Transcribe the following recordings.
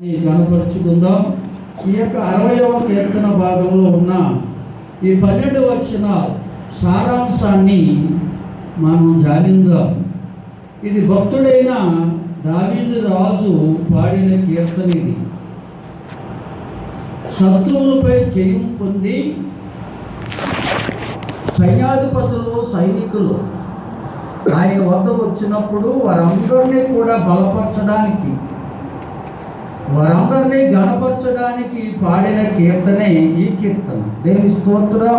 గణపరుచుకుందాం. ఈ యొక్క 60వ కీర్తన భాగంలో ఉన్న ఈ 12 వచనాల సారాంశాన్ని మనం ధ్యానిద్దాం. ఇది భక్తుడైన దావీదు రాజు పాడిన కీర్తన. ఇది శత్రువులపై జయం పొంది సైన్యాధిపతులు సైనికులు ఆయన వద్దకు వచ్చినప్పుడు వారందరినీ కూడా బలపరచడానికి, వారందరినీ గణపరచడానికి పాడిన కీర్తనే ఈ కీర్తన. దేవుని స్తోత్రం.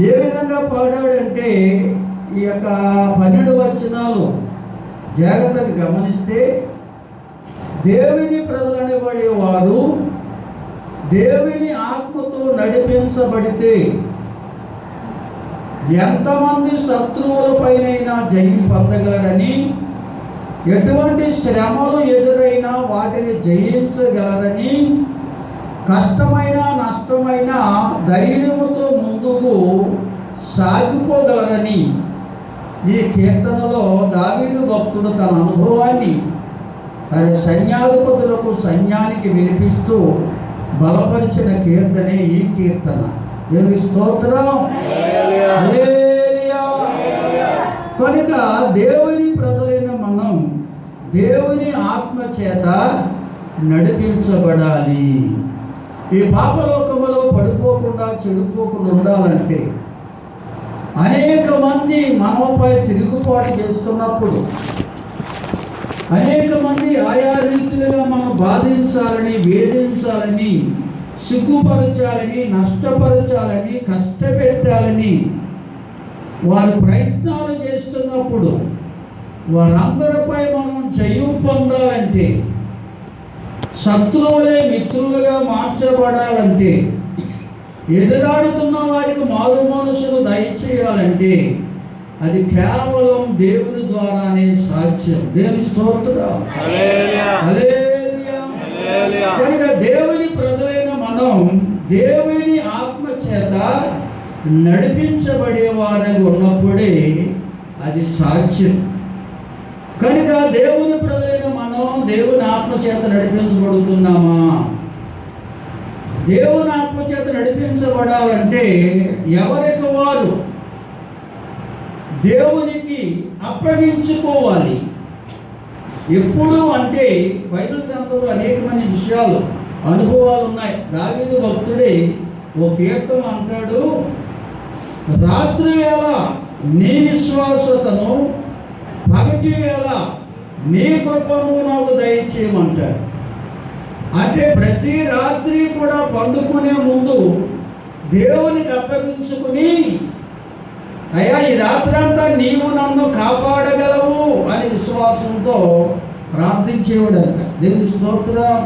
ఏ విధంగా పాడాడంటే ఈ యొక్క 12 వచనాలు జాగ్రత్తగా గమనిస్తే, దేవుని ప్రజలనబడే వారు దేవుని ఆత్మతో నడిపించబడితే ఎంతమంది శత్రువులపైనైనా జయం పొందగలరని, ఎటువంటి శ్రమలు ఎదురైనా వాటిని జయించగలరని, కష్టమైన నష్టమైన ధైర్యంతో ముందుకు సాగిపోగలరని ఈ కీర్తనలో దావీదు భక్తుడు తన అనుభవాన్ని తన సైన్యాధిపతులకు సైన్యానికి వినిపిస్తూ బలపరిచిన కీర్తనే ఈ కీర్తన. దేవుని స్తోత్రం. హల్లెలూయా. కనుక దేవుని ప్రజలైన మనం దేవుని ఆత్మ చేత నడిపించబడాలి. ఈ పాపలోకములో పడిపోకుండా చెడిపోకుండా ఉండాలంటే, అనేక మంది మనపై తిరుగుబాటు చేస్తున్నప్పుడు, అనేక మంది ఆయా రీతిలుగా మనం బాధించాలని, వేధించాలని, సిగ్గుపరచాలని, నష్టపరచాలని, కష్టపెట్టాలని వారు ప్రయత్నాలు చేస్తున్నప్పుడు, వారందరిపై మనం జయం పొందాలంటే, శత్రువులే మిత్రులుగా మార్చబడాలంటే, ఎదురాడుతున్న వారికి మారు మనసును దయచేయాలంటే అది కేవలం దేవుని ద్వారానే సాధ్యం. దేవుని స్తోత్రం. హల్లెలూయా. కనుక దేవుని ప్రజలైన మనం దేవుని ఆత్మ చేత నడిపించబడే వారిగా ఉన్నప్పుడే అది సాధ్యం. కనుక దేవుని ప్రజలైన మనం దేవుని ఆత్మ చేత నడిపించబడుతున్నామా? దేవుని ఆత్మ చేత నడిపించబడాలంటే ఎవరికి వారు దేవునికి అప్పగించుకోవాలి. ఎప్పుడు అంటే బైబిల్ గ్రంథంలో అనేకమైన విషయాలు, అనుభవాలు ఉన్నాయి. దావీదు భక్తుడే ఓ కీర్తన అంటాడు, రాత్రి వేళ నీ విశ్వాసతను, పగటి వేళ నీ కృపను నాకు దయచేయమంటాడు. అంటే ప్రతి రాత్రి కూడా పండుకునే ముందు దేవునికి అప్పగించుకుని, అయ్యా ఈ రాత్రి అంతా నీవు నన్ను కాపాడగలవు అని విశ్వాసంతో ప్రార్థించేవాడంట. దేవుని స్తోత్రం.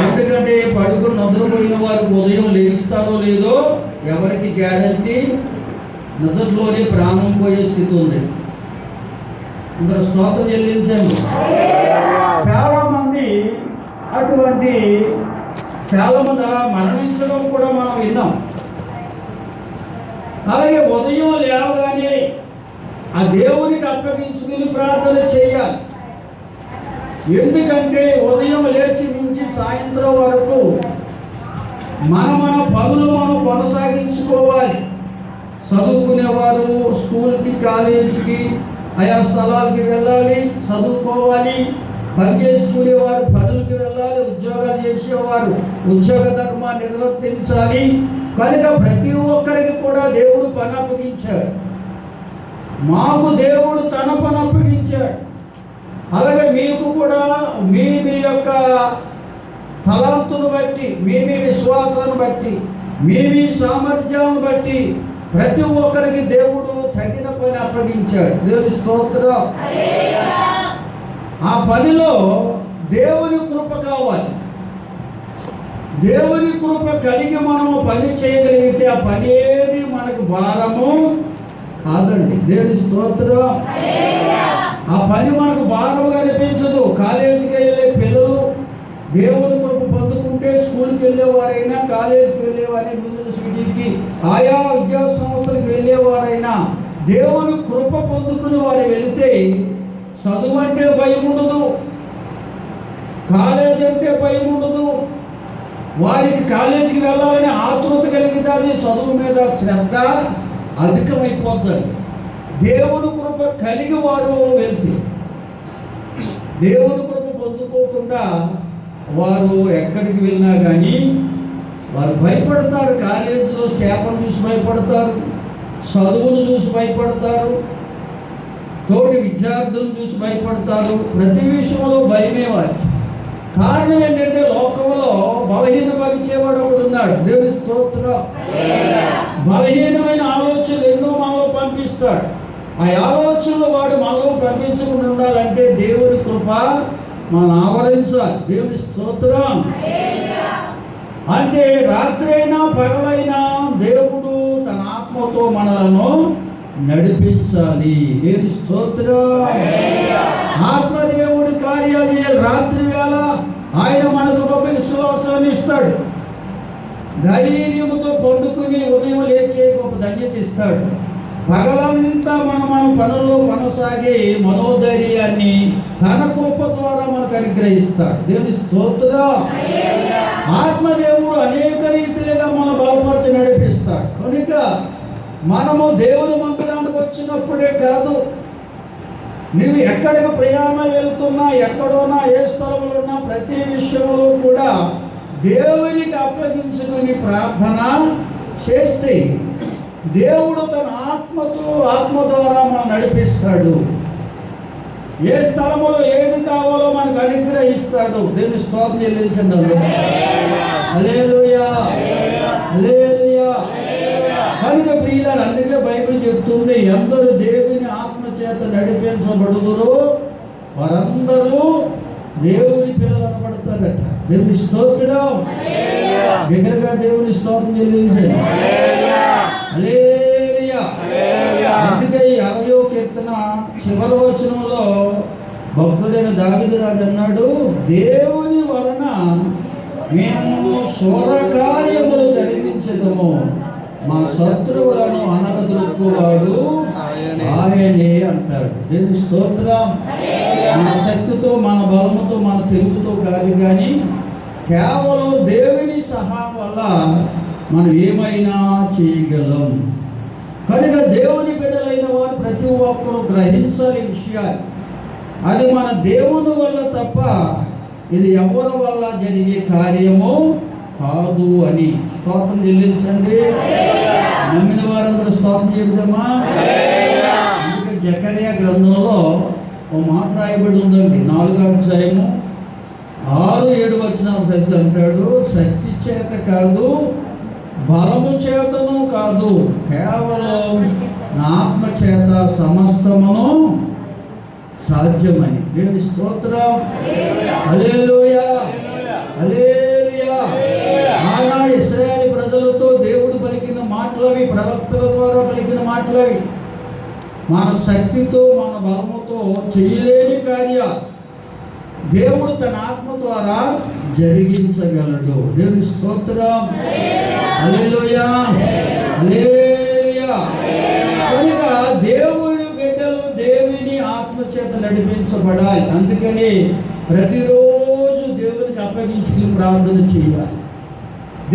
ఎందుకంటే పడుకుని నిద్రపోయిన వారు ఉదయం లేస్తారో లేదో ఎవరికి గ్యారంటీ? నిద్రలోనే ప్రాణం పోయే స్థితి ఉంది. అందరూ స్తోత్రం చెల్లించండి. చాలామంది అలా మరణించడం కూడా మనం విన్నాం. అలాగే ఉదయం లేవగానే ఆ దేవునికి అప్పగించుకుని ప్రార్థన చేయాలి. ఎందుకంటే ఉదయం లేచి నుంచి సాయంత్రం వరకు మన పనులు మనం కొనసాగించుకోవాలి. చదువుకునేవారు స్కూల్కి, కాలేజీకి, ఆయా స్థలాలకి వెళ్ళాలి, చదువుకోవాలి. పని చేసుకునేవారు పనులకి వెళ్ళాలి, ఉద్యోగాలు చేసేవారు ఉద్యోగ ధర్మాన్ని నిర్వర్తించాలి. కనుక ప్రతి ఒక్కరికి కూడా దేవుడు పని అప్పగించాడు. మాకు దేవుడు తన పని అప్పగించాడు. అలాగే మీకు కూడా మీ యొక్క తలాంతును బట్టి, మీ విశ్వాసాన్ని బట్టి, మీ సామర్థ్యాన్ని బట్టి ప్రతి ఒక్కరికి దేవుడు తగిన పని అప్పగించాడు. దేవుని స్తోత్రం. ఆ పనిలో దేవుని కృప కావాలి. దేవుని కృప కలిగి మనము పని చేయగలిగితే ఆ పని ఏది మనకు భారము కాదండి. దేవుని స్తోత్రం. ఆ పని మనకు భారముగా అనిపించదు. కాలేజీకి వెళ్ళే పిల్లలు దేవుని కృప పొందుకుంటే, స్కూల్కి వెళ్ళేవారైనా, కాలేజీకి వెళ్ళేవారైనా, యూనివర్సిటీకి, ఆయా విద్యా సంస్థలకు వెళ్ళేవారైనా దేవుని కృప పొందుకుని వారు వెళితే చదువు అంటే భయం ఉండదు, కాలేజ్ అంటే భయం ఉండదు. వారికి కాలేజీకి వెళ్ళాలని ఆతృత కలిగితే చదువు మీద శ్రద్ధ అధికమైపోద్దండి. దేవుని కృప కలిగి వారు వెళ్తే, దేవుని కృప పొందుకోకుండా వారు ఎక్కడికి వెళ్ళినా కానీ వారు భయపడతారు. కాలేజీలో స్టాఫ్ను చూసి భయపడతారు, చదువును చూసి భయపడతారు, తోటి విద్యార్థులను చూసి భయపడతారు. ప్రతి విషయంలో భయమే వారు. కారణం ఏంటంటే లోకంలో బలహీనపరిచేవాడు ఒకడు ఉన్నాడు. దేవుని స్తోత్రం. బలహీనమైన ఆలోచనలు ఎన్నో మనలో పంపిస్తాడు. ఆ ఆలోచనలు వాడు మనలో పంపించకుండా ఉండాలంటే దేవుని కృప మనం ఆవరించాలి. దేవుని స్తోత్రం. అంటే రాత్రి అయినా పగలైనా దేవుడు తన ఆత్మతో మనలను నడిపించాలి. దేవుని స్తోత్రం. ఆత్మదేవుడి కార్యాలు రాత్రి వేళ ఆయన మనకు గొప్ప విశ్వాసాన్ని ఇస్తాడు. ధైర్యంతో పండుకుని ఉదయం లేచే గొప్ప ధన్యత ఇస్తాడు. పగలంతా మన పనుల్లో కొనసాగే మనోధైర్యాన్ని తన కృప ద్వారా మనకు అనుగ్రహిస్తాడు. దేవుని స్తోత్రం. ఆత్మదేవుడు అనేక రీతిలుగా మన బలపరిచి నడిపిస్తాడు. కనుక మనము దేవుని మందిరానికి వచ్చినప్పుడే కాదు, నువ్వు ఎక్కడికి ప్రయాణం వెళుతున్నా, ఎక్కడున్నా, ఏ స్థలంలో ఉన్నా, ప్రతి విషయంలో కూడా దేవునికి అప్పగించుకుని ప్రార్థన చేస్తే దేవుడు తన ఆత్మ ద్వారా మనం నడిపిస్తాడు. ఏ స్థలంలో ఏది కావాలో మనకు అనుగ్రహిస్తాడు. దేవుని స్తోత్రం చెల్లించండి. హల్లెలూయా, హల్లెలూయా. కనుక ప్రియులారా, అందుకే బైబిల్ చెప్తుంది, అందరూ దేవుని ఆత్మ చేత నడిపించబడుదురు వారందరూ దేవుని పిల్లలు అనబడతారట. దేవుని స్తోత్రం. దగ్గరగా దేవుని స్తోత్రం చెల్లించండి. హల్లెలూయా. అందుకే ఈ 60వ కీర్తన చివరి వచనంలో భక్తుడైన దావీదు రాజు అన్నాడు, దేవుని వలన మేము శూరకార్యములు జరిగించదము, మా శత్రువులను అనగదొక్కువాడు ఆయనే అంటాడు. దేవుని స్తోత్రం. మన శక్తితో, మన బలముతో, మన తెలుగుతో కాదు కానీ కేవలం దేవుని సహాయం వల్ల మనం ఏమైనా చేయగలం. కనుక దేవుని బిడ్డలైన వారు ప్రతి ఒక్కరూ గ్రహించాలి విషయాలు. అది మన దేవుని వల్ల తప్ప ఇది ఎవరి వల్ల జరిగే కార్యము కాదు అని. స్తోత్రం చెల్లించండి. నమ్మిన వారందరూ స్తోత్రం చెబుదామా? అందుకే జకర్యా గ్రంథంలో ఓ మాట రాయబడి ఉందండి. 4వ అధ్యాయము 6-7 వచనాలు సత్యం అంటాడు, శక్తి చేత కాదు, బలము చేతను కాదు, కేవలం నా ఆత్మ చేత సమస్తమును సాధ్యమని. దేవుని స్తోత్రం. హల్లెలూయా, హల్లెలూయా. ఆనాడు ఇశ్రాయేలు ప్రజలతో దేవుడు పలికిన మాటలవి, ప్రవక్తల ద్వారా పలికిన మాటలవి. మన శక్తితో, మన బలముతో చేయలేని కార్యాలు దేవుడు తన ఆత్మ ద్వారా జరిగించగలడు. దేవుని స్తోత్రం. హల్లెలూయా, హల్లెలూయా. కనుక దేవుని బిడ్డలు దేవుని ఆత్మ చేత నడిపించబడాలి. అందుకని ప్రతిరోజు దేవునికి అప్పగించి ప్రార్థన చేయాలి.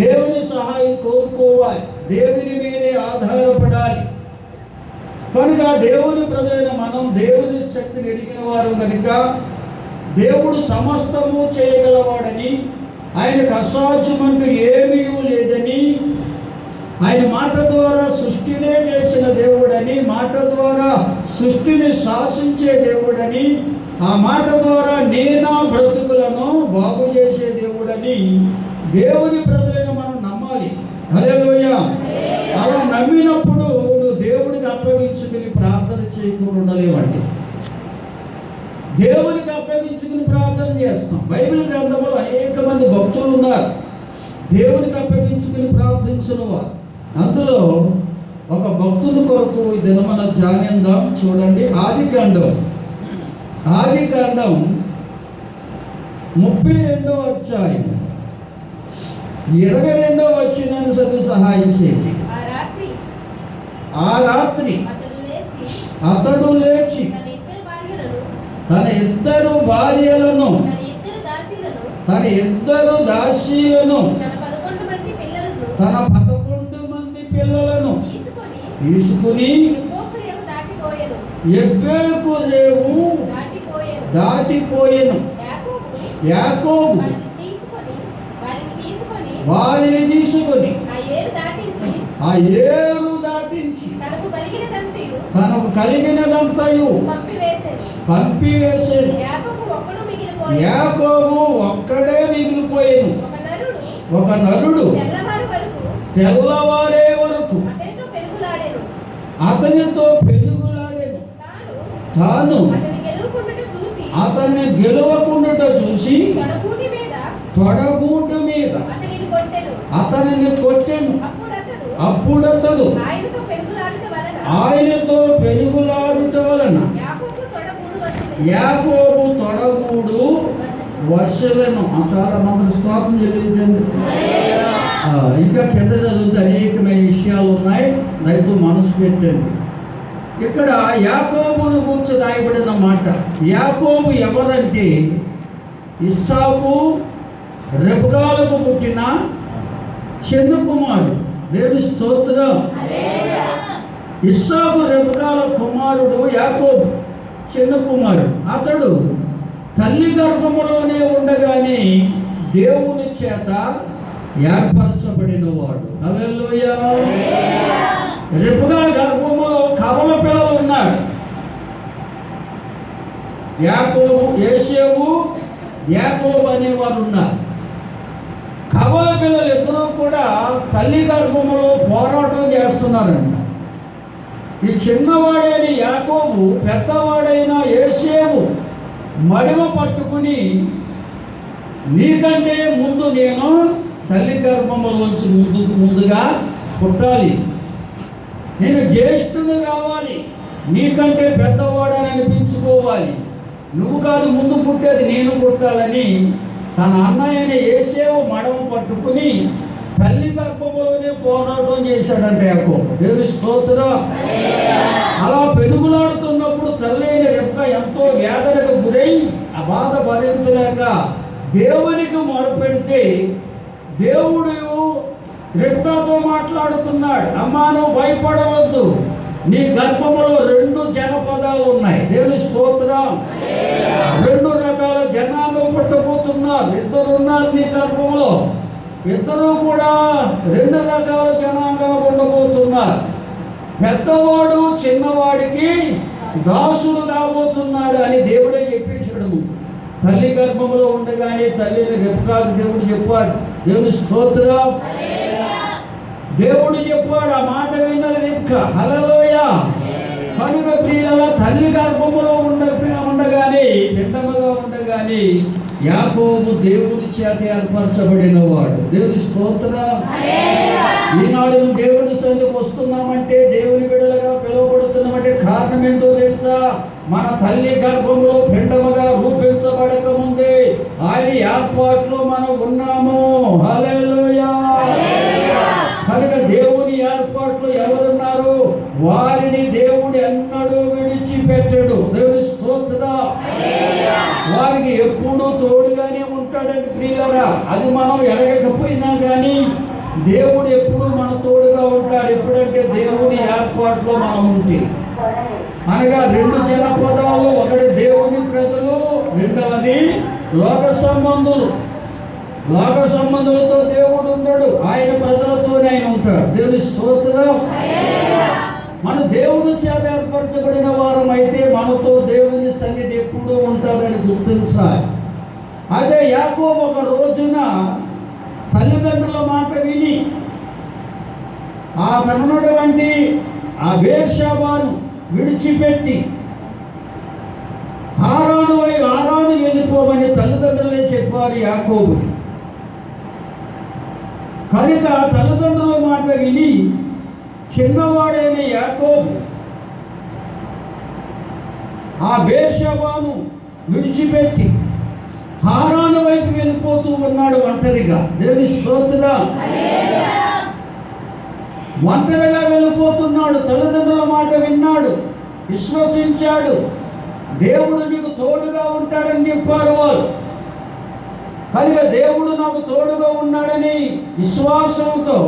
దేవుని సహాయం కోరుకోవాలి. దేవుని మీదే ఆధారపడాలి. కనుక దేవుని ప్రజలైన మనం దేవుని శక్తిని ఎరిగిన వారు కనుక దేవుడు సమస్తము చేయగలవాడని, ఆయనకు అసాధ్యమంటూ ఏమీ లేదని, ఆయన మాట ద్వారా సృష్టినే చేసిన దేవుడని, మాట ద్వారా సృష్టిని శాసించే దేవుడని, ఆ మాట ద్వారా నేనా బ్రతుకులను బాగు చేసే దేవుడని దేవుని ప్రజలైన మనం నమ్మాలి. హల్లెలూయా. అలా నమ్మినప్పుడు నువ్వు దేవుడికి అప్పగించుకుని ప్రార్థన చేయకుండా ఉండలేవండి. దేవునికి అప్పగించుకుని ప్రార్థన చేస్తాం. బైబిల్ గ్రంథంలో అనేక మంది భక్తులు ఉన్నారు దేవునికి అప్పగించుకుని ప్రార్థించిన వారు. అందులో ఒక భక్తుని కొరకు ఈ దినమన ధ్యానిద్దాం. చూడండి, ఆదికాండం 32వ అధ్యాయం 22వ వచనాన్ని చదివి సహాయం చేయండి. ఆ రాత్రి అతడు లేచి తన 2 భార్యలను తన ఇద్దరు దాసీలను తన 11 మంది పిల్లలను తీసుకుని ఎబ్బేకు రేవు దాటిపోయెను. యాకోబు వారిని తీసుకొని ఆ ఏరు దాటించి తనకు కలిగినదంతయు పంపివేసెను. యాకోబు ఒక్కడే మిగిలిపోయెను. ఒక నరుడు తెల్లవారే వరకు అతనితో పెరుగులాడెను. తాను అతన్ని గెలవకుండుట చూసి తొడగూటు మీద అతనిని కొట్టెను. అప్పుడతడు ఆయనతో పెరుగులాడుట వలన యాకోబు తొడగూడు వర్షలను. చాలా మంది స్తోత్రం చెల్లించండి. ఇంకా కింద చదివితే అనేకమైన విషయాలు ఉన్నాయి, దయతో మనసు పెట్టండి. ఇక్కడ యాకోబును గురించి రాయబడిన మాట. యాకోబు ఎవరంటే ఇస్సాకు రెబెకాలకు పుట్టిన చిన్న కుమారుడు. దేవుని స్తోత్రం. ఇస్సాకు రెబెకాల కుమారుడు యాకోబు చిన్న కుమారుడు. అతడు తల్లి గర్భములోనే ఉండగానే దేవుని చేత ఏర్పరచబడిన వాడు. హల్లెలూయా. రెబెకా గర్భములో కవల పిల్లలు ఉన్నారు. ఏసేవు యాకోబు అనేవారు ఉన్నారు. కవల పిల్లలు ఇద్దరూ కూడా తల్లి గర్భములో పోరాటం చేస్తున్నారంట. ఈ చిన్నవాడైన యాకోబు పెద్దవాడైన ఏసేవు మడిమ పట్టుకుని, నీకంటే ముందు నేను తల్లి గర్భములోంచి ముందుగా పుట్టాలి, నేను జ్యేష్ఠుని కావాలి, నీకంటే పెద్దవాడని అనిపించుకోవాలి, నువ్వు కాదు ముందు పుట్టేది నేను పుట్టాలని తన అన్నయ్యన ఏసేవు మడమ పట్టుకుని తల్లి గర్భంలోనే పోరాటం చేశాడంట యాకోబు. దేవుని స్తోత్రం. అలా పెనుగులాడుతున్నప్పుడు తల్లి అయిన రెబెకా ఎంతో వేదనకు గురై ఆ బాధ భరించలేక దేవునికి మొరపెడితే దేవుడు రెబెకాతో మాట్లాడుతున్నాడు. అమ్మా, నువ్వు భయపడవద్దు, నీ గర్భంలో 2 జనపదాలు ఉన్నాయి. దేవుని స్తోత్రం. 2 రకాల జనాంగం పుట్టబోతున్నారు. 2 ఉన్నారు నీ గర్భంలో. ఇద్దరు కూడా 2 రకాల జనాంగం ఉండబోతున్నారు. పెద్దవాడు చిన్నవాడికి దాసుడు కాబోతున్నాడు అని దేవుడే చెప్పేశాడు. తల్లి గర్భంలో ఉండగానే తల్లిని రెబెకాకు దేవుడు చెప్పాడు. దేవుని స్తోత్రం. దేవుడు చెప్పాడు. ఆ మాట విన్నది రెబెకా. హల్లెలూయా. కనుక ప్రియులారా, తల్లి గర్భములో ఉండగానే పిండముగా ఉండగానే యాకోబు దేవుని చేత ఏర్పరచబడిన వాడు. దేవుని స్తోత్రం. ఈనాడు దేవుని సన్నిధికి వస్తున్నామంటే, దేవుని బిడ్డలుగా పిలువబడుతున్నామంటే కారణం ఏంటో తెలుసా? మన తల్లి గర్భంలో పిండముగా రూపించబడక ముందే ఆయన ఏర్పాట్లో మనం ఉన్నాము. హల్లెలూయా. కనుక దేవుని ఏర్పాట్లు ఎవరున్నారు? వారిని దేవుడు ఎన్నడూ విడిచిపెట్టడు. దేవుని స్తోత్రం. వారికి ఎప్పుడూ తోడుగానే ఉంటాడని ప్రియులారా, అది మనం ఎరగకపోయినా కానీ దేవుడు ఎప్పుడు మన తోడుగా ఉంటాడు. ఎప్పుడంటే దేవుని ఏర్పాట్లో మనం ఉంటే. అనగా 2 జనపదాలు, ఒకటి దేవుని ప్రజలు, రెండవది లోక సంబంధులు. లోక సంబంధులతో దేవుడు ఉండడు, ఆయన ప్రజలతోనే ఆయన ఉంటాడు. దేవుని స్తోత్రం. మన దేవుని చేత ఏర్పరచబడిన వారం అయితే మనతో దేవుని సన్నిధి ఎప్పుడూ ఉంటుందని గుర్తించాలి. అదే యాకోబు ఒక రోజున తల్లిదండ్రుల మాట విని ఆ తనటువంటి ఆ బేర్షెబాను విడిచిపెట్టి హారాను వెళ్ళిపోమని తల్లిదండ్రులే చెప్పారు యాకోబుకి. కనుక తల్లిదండ్రుల మాట విని చిన్నవాడైన యాకోబు ఆ బేర్షెబాను విడిచిపెట్టి హారాను వైపు వెళ్ళిపోతూ ఉన్నాడు ఒంటరిగా. దేవుని స్తోత్రం. ఒంటరిగా వెళ్ళిపోతున్నాడు. తల్లిదండ్రుల మాట విన్నాడు, విశ్వసించాడు. దేవుడు నీకు తోడుగా ఉంటాడని చెప్పారు వాళ్ళు. కనుక దేవుడు నాకు తోడుగా ఉన్నాడని విశ్వాసంతో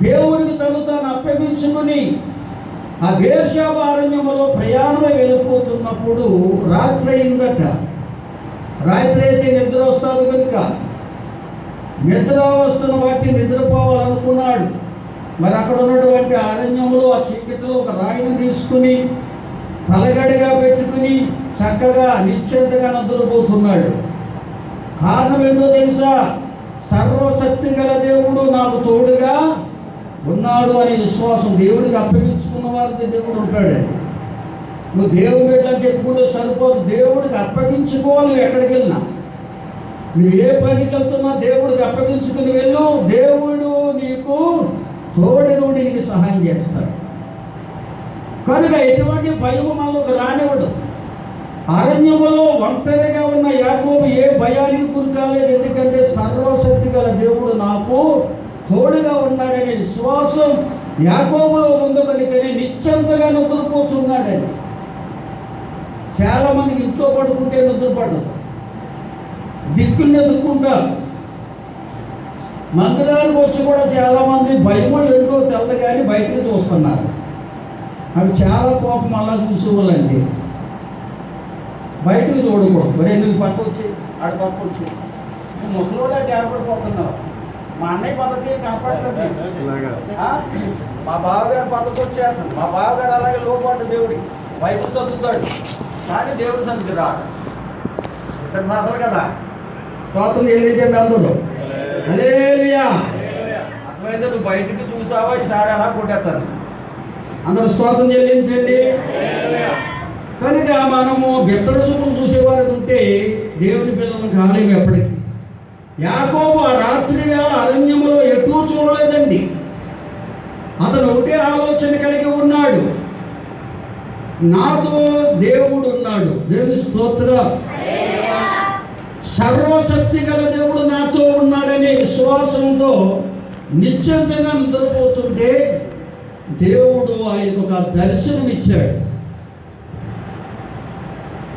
దేవుడికి తను తాను అప్పగించుకుని ఆ బేర్షెబా అరణ్యములో ప్రయాణమై వెళ్ళిపోతున్నప్పుడు రాత్రి అయిందట. రాత్రి అయితే నిద్ర వస్తుంది కనుక నిద్ర వస్తున్న వాటిని నిద్రపోవాలనుకున్నాడు. మరి అక్కడ ఉన్నటువంటి అరణ్యంలో ఆ చీకటిలో ఒక రాయిని తీసుకుని తలగడిగా పెట్టుకుని చక్కగా నిశ్చింతగా నిద్రపోతున్నాడు. కారణం ఏంటో తెలుసా? సర్వశక్తి గల దేవుడు నాకు తోడుగా ఉన్నాడు అనే విశ్వాసం. దేవుడికి అప్పగించుకున్న వారికి దేవుడు ఉంటాడండి. నువ్వు దేవుడు బిడ్డని చెప్పుకుంటే సరిపోదు, దేవుడికి అప్పగించుకోవాలి. నువ్వు ఎక్కడికి వెళ్ళినా, నువ్వు ఏ పనికి వెళ్తున్నా దేవుడికి అప్పగించుకుని వెళ్ళు. దేవుడు నీకు తోడుగా ఉండి నీకు సహాయం చేస్తాడు. కనుక ఎటువంటి భయము మనలోకి రానివ్వడు. అరణ్యములో ఒంటరిగా ఉన్న యాకోబు ఏ భయానికి గురి కాలేదు. ఎందుకంటే సర్వశక్తి గల దేవుడు నాకు తోడుగా ఉన్నాడనే విశ్వాసం యాకోబులో ఉంది. కనుకనే నిశ్చింతగా నిద్రపోతున్నాడని. చాలామందికి ఇంట్లో పడుకుంటే నిద్రపడదు, దిక్కుల్ని ఎదుర్కొంటారు. మందిరానికి వచ్చి కూడా చాలామంది భయమో ఏంటో తెల్లదు కానీ బయటకు చూస్తున్నారు. అవి చాలా కోపం అలా చూసేవాళ్ళండి. బయటకు చూడకూడదు. మరి నువ్వు పక్క వచ్చి ఆడ పక్క వచ్చి ముసలివాళ్ళ ఏర్పడిపోతున్నావు. మా అన్నయ్య పద్ధతి కనపడుతుంది, మా బావగారి పద్ధతి వచ్చేస్తుంది. మా బావగారు అలాగే లోపాటు దేవుడికి బైబిల్ చదువుతాడు కానీ దేవుడి సన్నిధికి రాడు. ఇద్దరు మాత్రం కదా. స్తోత్రం చెల్లించండి అందరూ. హల్లెలూయా. అర్థమైందా? నువ్వు బయటికి చూసావా, ఈసారి అలా కొట్టేస్తాను. అందరూ స్తోత్రం చెల్లించండి. కనుక మనము బిత్తర చూపులు చూసేవారు ఉంటే దేవుని పిల్లలను కాలేము ఎప్పటికీ. యాకోబు ఆ రాత్రి వేళ అరణ్యములో ఎటూ చూడలేదండి. అతను ఒకటే ఆలోచన కలిగి ఉన్నాడు, నాతో దేవుడు ఉన్నాడు. దేవుని స్తోత్రం. సర్వశక్తి గల దేవుడు నాతో ఉన్నాడనే విశ్వాసంతో నిశ్చింతగా నిద్రపోతుంటే దేవుడు ఆయనకు ఒక దర్శనం ఇచ్చాడు.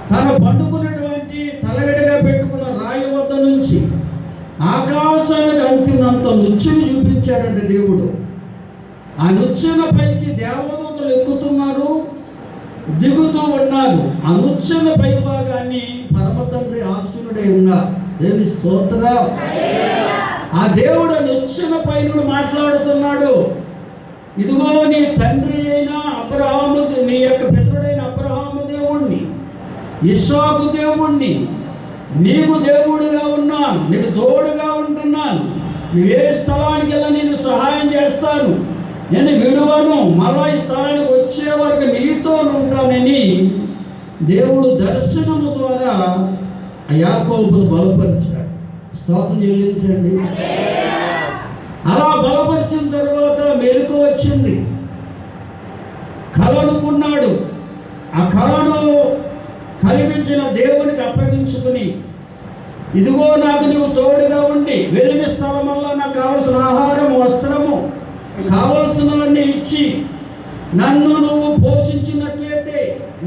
తను పండుకున్నటువంటి తలగడగా పెట్టుకున్న రాయి వద్ద నుంచి ఆకాశానికి అంటినంత నుచ్చుని చూపించాడంటే దేవుడు. ఆ నుచ్చున పైకి దేవదూతలు ఎక్కుతున్నారు, దిగుతూ ఉన్నారు. ఆ నుచ్చున పై భాగాన్ని పరమ తండ్రి ఆశీనుడై ఉన్నారు. దేవుని స్తోత్రం. ఆ దేవుడు నుచ్చున పై నుండి మాట్లాడుతున్నాడు. ఇదిగో నీ తండ్రి అయిన అబ్రహాము, నీ యొక్క పితరుడైన అబ్రహాము దేవుణ్ణి, ఇస్సాకు దేవుణ్ణి, నీకు దేవుడిగా ఉన్నాను, నీకు తోడుగా ఉంటున్నాను. నువ్వు ఏ స్థలానికి వెళ్ళి నేను సహాయం చేస్తాను, నేను విడువను, మళ్ళా ఈ స్థలానికి వచ్చే వరకు నీతో ఉంటానని దేవుడు దర్శనము ద్వారా యాకోబును బలపరిచాడు. స్తోత్రం చెల్లించండి. అలా బలపరిచిన తర్వాత మెలకు వచ్చింది. కలనుకున్నాడు. ఆ కలను కలిగించిన దేవునికి అప్పగించుకుని, ఇదిగో నాకు నీవు తోడుగా ఉండి వెళ్ళిన స్థలమల్లా నాకు కావలసిన ఆహారం, వస్త్రము, కావలసినవన్నీ ఇచ్చి నన్ను నువ్వు పోషించినట్లయితే,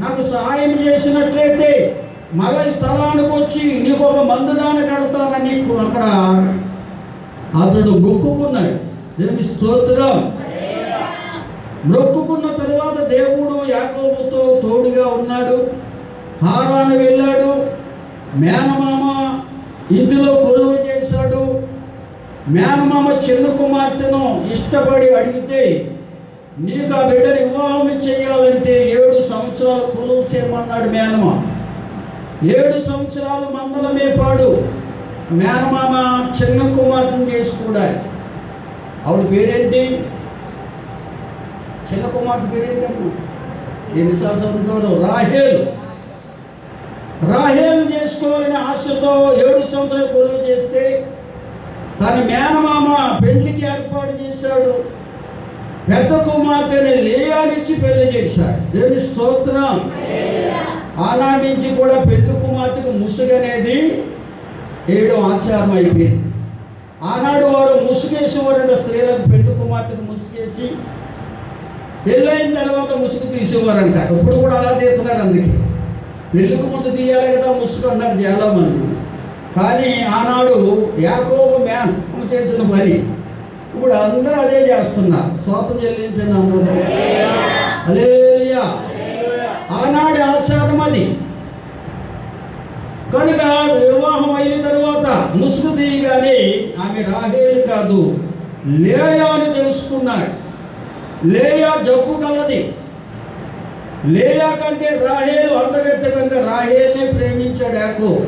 నాకు సహాయం చేసినట్లయితే మళ్ళీ స్థలానికి వచ్చి నీకు ఒక మందిరాన్ని కడతానని అక్కడ అతడు మొక్కుకున్నాడు. దేవుని స్తోత్రం. మొక్కుకున్న తర్వాత దేవుడు యాకోబుతో తోడుగా ఉన్నాడు. హారాను వెళ్ళాడు. మేనమామ ఇంటిలో కొలువు చేశాడు. మేనమామ చిన్న కుమార్తెను ఇష్టపడి అడిగితే, నీకు ఆ బిడ్డని వివాహం చేయాలంటే 7 సంవత్సరాలు కొలువు చేయమన్నాడు మేనమామ. 7 సంవత్సరాలు మందల మేపాడు మేనమామ చిన్న కుమార్తెను చేసుకోవడానికి. ఆవిడ పేరేంటి? చిన్న కుమార్తె పేరేంటమ్మా? ఎన్నిసార్లు చదువుతారు? రాహేలు. రాహేలు చేసుకోవాలని ఆశతో 7 సంవత్సరాలు కొలువు చేస్తే తన మేనమామ పెళ్లికి ఏర్పాటు చేశాడు. పెద్ద కుమార్తెని లేయానిచ్చి పెళ్లి చేశాడు. దేవుని స్తోత్రం. ఆనాటి నుంచి కూడా పెళ్లి కుమార్తెకు ముసుగు అనేది వేయడం ఆచారం అయిపోయింది. ఆనాడు వారు ముసుగేసేవారంట. స్త్రీలకు పెళ్లి కుమార్తెకు ముసుగేసి పెళ్ళైన తర్వాత ముసుగు తీసేవారంట. ఇప్పుడు కూడా అలా తీస్తున్నారు. అందుకే పెళ్ళికి ముందు తీయాలి కదా ముసుగు అన్నారు చాలామంది. కానీ ఆనాడు యాకోబు మేనమామ చేసిన పని ఇప్పుడు అందరూ అదే చేస్తున్నారు. స్తోత్రం చెల్లించండి అందరూ. హల్లెలూయా. ఆనాడు ఆచారం అది. కనుక వివాహం అయిన తర్వాత ముసుగు తీయగానే ఆమె రాహేలు కాదు లేయా అని తెలుసుకున్నాడు. లేయా జబ్బు కలది. లేయా కంటే రాహేలు అందగత్తె కనుక రాహేల్ని ప్రేమించాడు యాకోబు.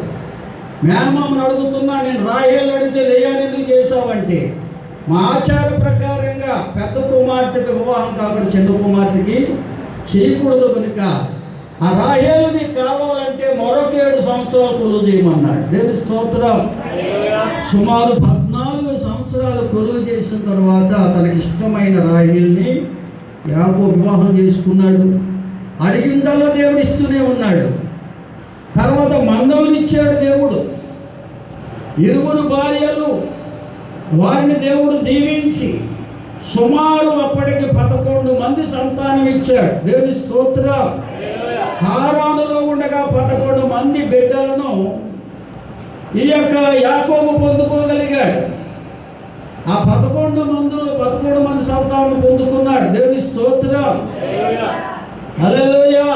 మేనమామను అడుగుతున్నా, నేను రాహేలు అడిగితే లేయాని ఎందుకు చేశావంటే, మా ఆచార ప్రకారంగా పెద్ద కుమార్తెకి వివాహం కాకుండా చిన్న కుమార్తెకి చేయకూడదు కనుక ఆ రాహేలు నీకు కావాలంటే మరొక 7 సంవత్సరాలు కొలువు చేయమన్నాడు. దేవుని స్తోత్రం. సుమారు 14 సంవత్సరాలు కొలువు చేసిన తర్వాత తనకి ఇష్టమైన రాహేల్ని యాకోబు వివాహం చేసుకున్నాడు. అడిగిందల్లా దేవుడు ఇస్తూనే ఉన్నాడు. తర్వాత మందలను ఇచ్చాడు దేవుడు. 20 భార్యలు, వారిని దేవుడు దీవించి సుమారు అప్పటికి 11 మంది సంతానం ఇచ్చాడు. దేవుని స్తోత్రం. హారానులో ఉండగా 11 మంది బిడ్డలను ఈ యొక్క యాకోబు పొందుకోగలిగాడు. ఆ 11 మంది సంతానం పొందుకున్నాడు. దేవుని స్తోత్రం. హల్లెలూయా.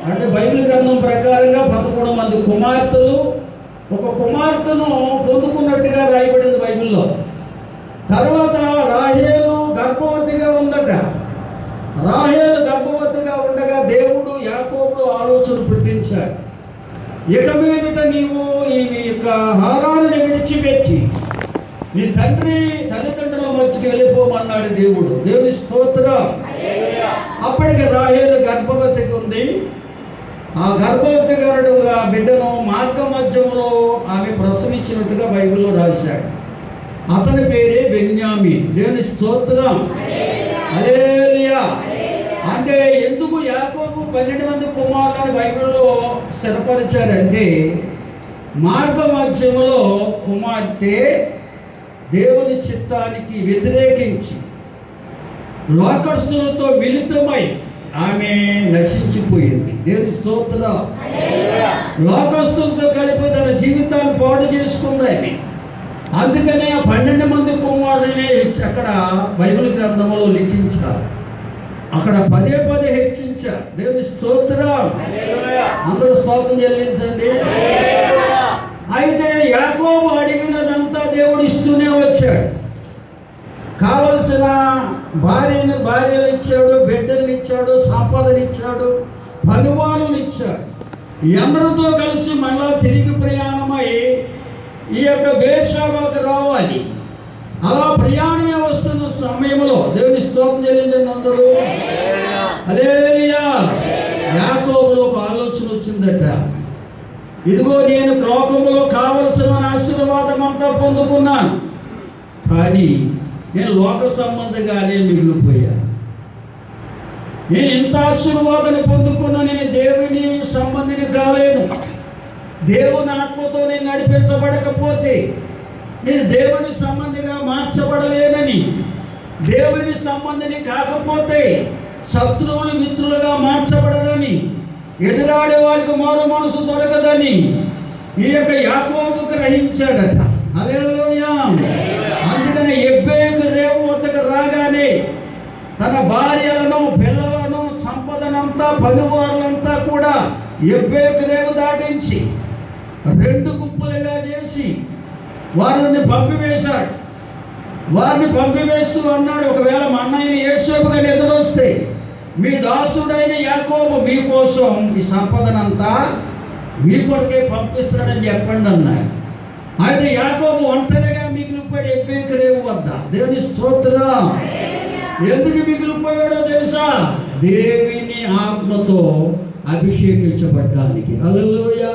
అంటే బైబిల్ గ్రంథం ప్రకారంగా 11 మంది కుమార్తెలు, ఒక కుమార్తెను పొందుకున్నట్టుగా రాయబడింది బైబిల్లో. తర్వాత రాహేలు గర్భవతిగా ఉందట. రాహేలు గర్భవతిగా ఉండగా దేవుడు యాకోబుడు ఆలోచన పుట్టించాడు. ఇక మీదట నీవు ఈ యొక్క హారాన్ని విడిచిపెట్టి నీ తల్లిదండ్రుల మధ్యకి వెళ్ళిపోమన్నాడు దేవుడు. దేవుని స్తోత్రం. అప్పటికి రాహేలు గర్భవతికి ఉంది. ఆ గర్భవతి గారు ఆ బిడ్డను మార్గ మధ్యంలో ఆమె ప్రసవించినట్టుగా బైబిల్లో రాశాడు. అతని పేరే బెన్యామీన్. దేవుని స్తోత్రం. హల్లెలూయా. అంటే ఎందుకు యాకోబు 12 మంది కుమారులను బైబిల్లో స్థిరపరిచారంటే, మార్గ మధ్యంలో కుమార్తె దేవుని చిత్తానికి వ్యతిరేకించి లోకస్తులతో మిళితమై ఆమె నశించిపోయింది. దేవుని స్తోత్రం. లోకస్తులతో కలిపి తన జీవితాన్ని పాడు చేసుకుంది. అందుకనే 12 మంది కుమారులని అక్కడ బైబిల్ గ్రంథంలో లిఖించారు. అక్కడ పదే హెచ్చించారు. దేవుని స్తోత్రం. అందరూ స్తోత్రం చెల్లించండి. అయితే యాకోబు అడిగినదంతా దేవుడు ఇస్తూనే వచ్చాడు. కావలసిన భార్యలు ఇచ్చాడు, బిడ్డలు ఇచ్చాడు, సంపదలు ఇచ్చాడు, పనివాళ్ళు ఇచ్చాడు. అందరితో కలిసి మళ్ళా తిరిగి ప్రయాణమై ఈ యొక్క బేర్షెబాకు రావాలి. అలా ప్రయాణమే వస్తున్న సమయంలో దేవుని స్తోత్రం చెల్లించండి అందరూ. హల్లెలూయా. యాకోబులో ఒక ఆలోచన వచ్చిందట. ఇదిగో నేను లోకములో కావలసిన ఆశీర్వాదం అంతా పొందుకున్నాను, కానీ నేను లోక సంబంధిగానే మిగిలిపోయాను. నేను ఇంత ఆశీర్వాదాన్ని పొందుకున్నా, నేను దేవుని సంబంధిని కాలేను. దేవుని ఆత్మతో నేను నడిపించబడకపోతే నేను దేవుని సంబంధిగా మార్చబడలేనని, దేవుని సంబంధిని కాకపోతే శత్రువులు మిత్రులుగా మార్చబడదని, ఎదురాడే వారికి మారు మనసు దొరకదని ఈ యొక్క యాకోబు గ్రహించాడట. హల్లెలూయా. అందుకని ఎబ్బేకు రేవు వద్దకు రాగానే తన భార్యలను, పిల్లలను, సంపదనంతా, పనివారులంతా కూడా ఎబ్బేకు రేవు దాటించి 2 గుంపులుగా చేసి వారిని పంపివేశాడు. వారిని పంపివేస్తూ అన్నాడు, ఒకవేళ మా అన్నయ్యని యోసేపు గారిని ఎదురొస్తే మీ దాసుడైన యాకోబు మీకోసం ఈ సంపదనంతా మీ కొరకే పంపిస్తాడని చెప్పండి అన్నాడు. అయితే యాకోబు ఒంటరిగా మిగిలిపోయాడు ఎబ్బేకు రేవు వద్ద. దేవుని స్తోత్రం. ఎందుకు మిగిలిపోయాడో తెలుసా? దేవుని ఆత్మతో అభిషేకించబడ్డానికి. హల్లెలూయా.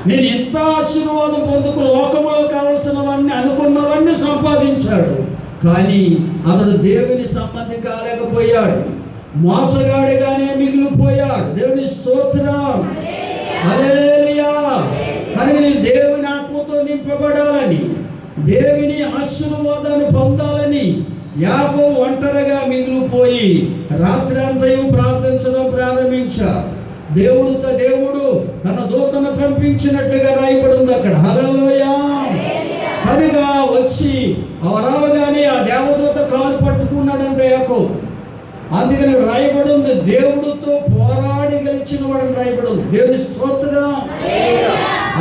నేను ఎంత ఆశీర్వాదం పొందుకు లోకములో కావలసినవన్నీ అనుకున్నవన్నీ సంపాదించాడు, కానీ అతడు దేవుని సంబంధి కాలేకపోయాడు. మోసగాడిగానే మిగిలిపోయాడు. దేవుని స్తోత్రం. హల్లెలూయా. కానీ నేను దేవుని ఆత్మతో నింపబడాలని, దేవుని ఆశీర్వాదాన్ని పొందాలని యాకోబు ఒంటరిగా మిగిలిపోయి రాత్రి అంతయు ప్రార్థించడం ప్రారంభించాడు. దేవుడు తన దూతను పంపించినట్టుగా రాయబడి ఉంది అక్కడ. హల్లెలూయా. కనుక వచ్చి రావగానే ఆ దేవదూత కాలు పట్టుకున్నాడంటే యాకోబు. అందుకని రాయబడి ఉంది, దేవుడితో పోరాడి గెలిచిన వాడని రాయబడి ఉంది. దేవుని స్తోత్రం.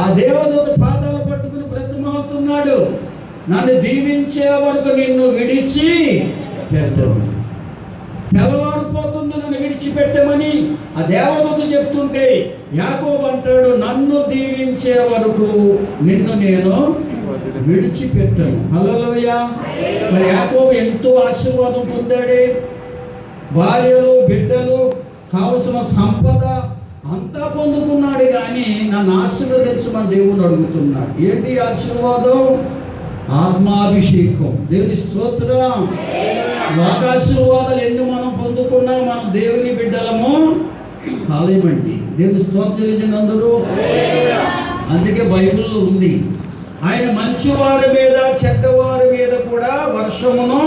ఆ దేవదూత పాదాలు పట్టుకుని బ్రతిమాలుతున్నాడు, నన్ను దీవించే వరకు నిన్ను విడిచి పెట్టను. తెల్లవారిపోతుంది నన్ను విడిచిపెట్టమని ఆ దేవదూత చెప్తుంటే యాకోబు అంటాడు, నన్ను దీవించే వరకు నిన్ను నేను విడిచిపెట్టను. హల్లెలూయా. మరి యాకోబు ఎంతో ఆశీర్వాదం పొందాడే, భార్యలు, బిడ్డలు, కావలసిన సంపద అంతా పొందుకున్నాడు. కానీ నన్ను ఆశీర్వదించమని దేవుని అడుగుతున్నాడు. ఏంటి ఆశీర్వాదం? ఆత్మాభిషేకం. దేవుని స్తోత్రం. లోకాశీర్వాదాలు ఎన్ని మనం పొందుకున్నా మనం దేవుని బిడ్డలము కాలేమండి. దేవుని స్తోత్రం అందరూ. అందుకే బైబిల్లో ఉంది, ఆయన మంచివారి మీద చెడ్డవారి మీద కూడా వర్షమును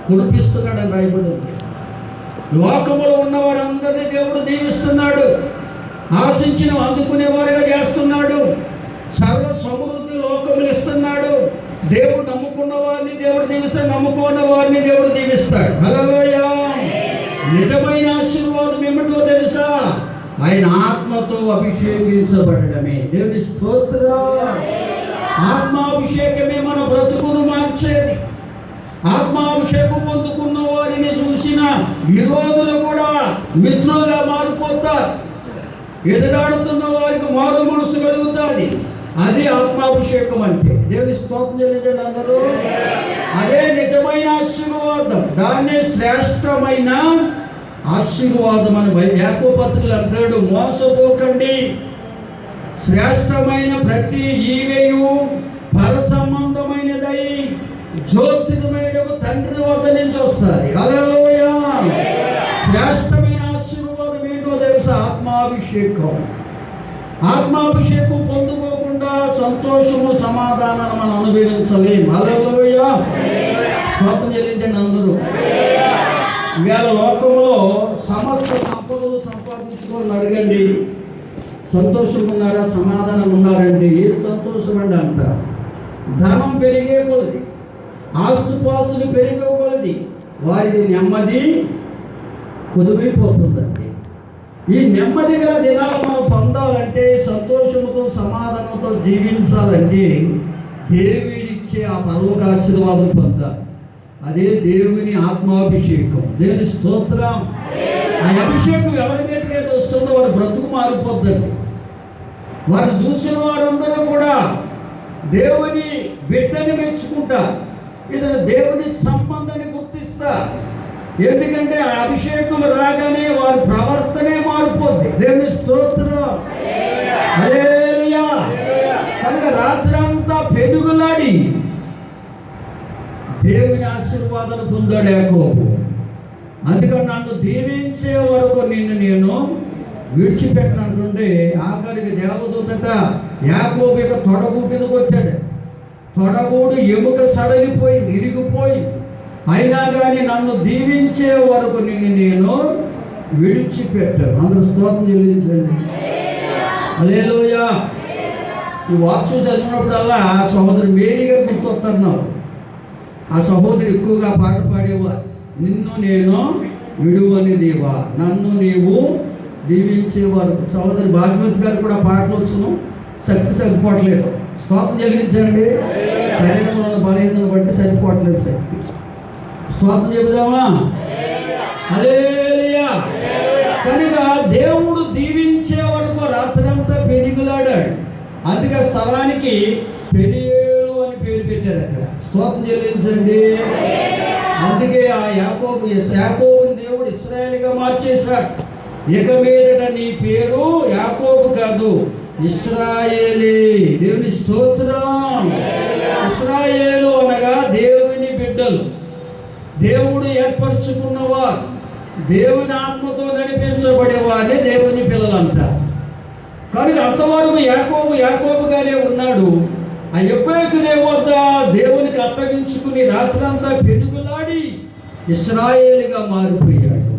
కురిపిస్తున్నాడని రాయబడి ఉంది. లోకములో ఉన్న వారందరినీ దేవుడు దీవిస్తున్నాడు, ఆశించిన అందుకునేవారుగా చేస్తున్నాడు, సర్వ సమృద్ధి లోకములు ఇస్తున్నాడు. దేవుడు నమ్ముకున్న వారిని దేవుడు దీవిస్తాడు, నమ్ముకున్న వారిని దేవుడు దీవిస్తాడు. హల్లెలూయా. నిజమైన ఆశీర్వాదం ఏమిటో తెలుసా? ఆయన ఆత్మతో అభిషేకించబడమే. దేవుని స్తోత్రం. ఆత్మాభిషేకమే మన బ్రతుకును మార్చేది. ఆత్మాభిషేకం పొందుకున్న వారిని చూసిన విరోధులు కూడా మిత్రులుగా మారిపోతారు. ఎదురాడుతున్న వారికి మారు మనసు కలుగుతుంది. అది ఆత్మాభిషేకం అంటే. దేవుని స్తోత్రం చెల్లించండి అందరూ. అదే నిజమైన ఆశీర్వాదం, దాన్నే శ్రేష్టమైన ఆశీర్వాదం అని యాకోబు పత్రికలో అంటాడు. మోసపోకండి, శ్రేష్టమైన ప్రతి ఈవేయు పర సంబంధమైనదై జ్యోతిర్మయుడు తండ్రి వద్ద నుంచి వస్తుంది. హల్లెలూయా. శ్రేష్టమైన ఆశీర్వాదం ఏంటో తెలుసా? ఆత్మాభిషేకం. ఆత్మాభిషేకం పొందుకోకుండా సంతోషము సమాధానాన్ని మనం అనుభవించలేం. హల్లెలూయా. స్తోత్రం చెల్లించండి అందరూ. ఇవాళ లోకంలో సమస్త సంపదలు సంపాదించుకొని అడగండి, సంతోషంగా ఉన్నారా, సమాధానం ఉన్నారండి? ఏం సంతోషం అండి అంటారు. ధనం పెరిగే కొలది, ఆస్తుపాస్తులు పెరిగే కొలది వారి నెమ్మది కుదిరిపోతుందండి. ఈ నెమ్మది గల దినాలు మనం పొందాలంటే, సంతోషంతో సమాధానంతో జీవించాలంటే దేవుడిచ్చే ఆ పరలోక ఆశీర్వాదం పొందాలి. అదే దేవుని ఆత్మాభిషేకం. దేవుని స్తోత్రం. ఆ అభిషేకం ఎవరి మీద వస్తుందో వారి బ్రతుకు మారిపోద్దండి. వారు చూసిన వారందరూ కూడా దేవుని బిడ్డని మెచ్చుకుంటారు, ఇతను దేవుని సంబంధాన్ని గుర్తిస్తారు. ఎందుకంటే ఆ అభిషేకం రాగానే వారి ప్రవర్తనే మారిపోద్ది. దేవుని స్తోత్రం. హల్లెలూయా. కనుక రాత్రంతా పెనుగులాడి దేవుని ఆశీర్వాదాలు పొందాడు యాకోబు. అందుకని నన్ను దీవించే వరకు నిన్ను నేను విడిచిపెట్టనంటుండే ఆఖరికి దేవదూతట యాకోబు యొక్క తొడగూటిని కొట్టాడు. తొడగూడు ఎముక సడలిపోయింది, ఇరిగిపోయింది. అయినా కానీ నన్ను దీవించే వరకు నిన్ను నేను విడిచిపెట్టాను. అందరూ స్తోత్రం చెల్లించండి. హల్లెలూయా. ఈ వాక్యం చదివినప్పుడల్లా సహోదరు మేరీ గారు గుర్తొస్తారు నాకు. ఆ సహోదరు ఎక్కువగా పాట పాడేవారు. నిన్ను నేను విడువని దేవా, నన్ను నీవు దీవించేవారు. సహోదరి భాగ్యవతి గారు కూడా పాటలు వచ్చును, శక్తి సరిపోవట్లేదు. స్తోత్రం చెల్లించండి. శరీరంలో ఉన్న బలహీనతను బట్టి సరిపోవట్లేదు శక్తి. స్తోత్రం చెబుదామా? హల్లెలూయా. కనుక దేవుడు దీవించే వరకు రాత్రంతా పెనుగులాడాడు. అందుకే స్థలానికి పెనియేలు అని పేరు పెట్టారు అక్కడ. స్తోత్రం చెల్లించండి. అందుకే ఆ యాకోబుని దేవుడు ఇశ్రాయేలుగా మార్చేశాడు. ఇక మీదట నీ పేరు యాకోబు కాదు, ఇశ్రాయేలే. దేవుని స్తోత్రం. ఇశ్రాయేలు అనగా దేవుని బిడ్డలు, దేవుడు ఏర్పరచుకున్నవారు, దేవుని ఆత్మతో నడిపించబడేవారే దేవుని పిల్లలంటారు. కనుక అంతవరకు యాకోబుగానే ఉన్నాడు. ఆ ఎబ్బేకునే వద్ద దేవునికి అప్పగించుకుని రాత్రంతా పెనుగులాడి ఇశ్రాయేలుగా మారిపోయాడు.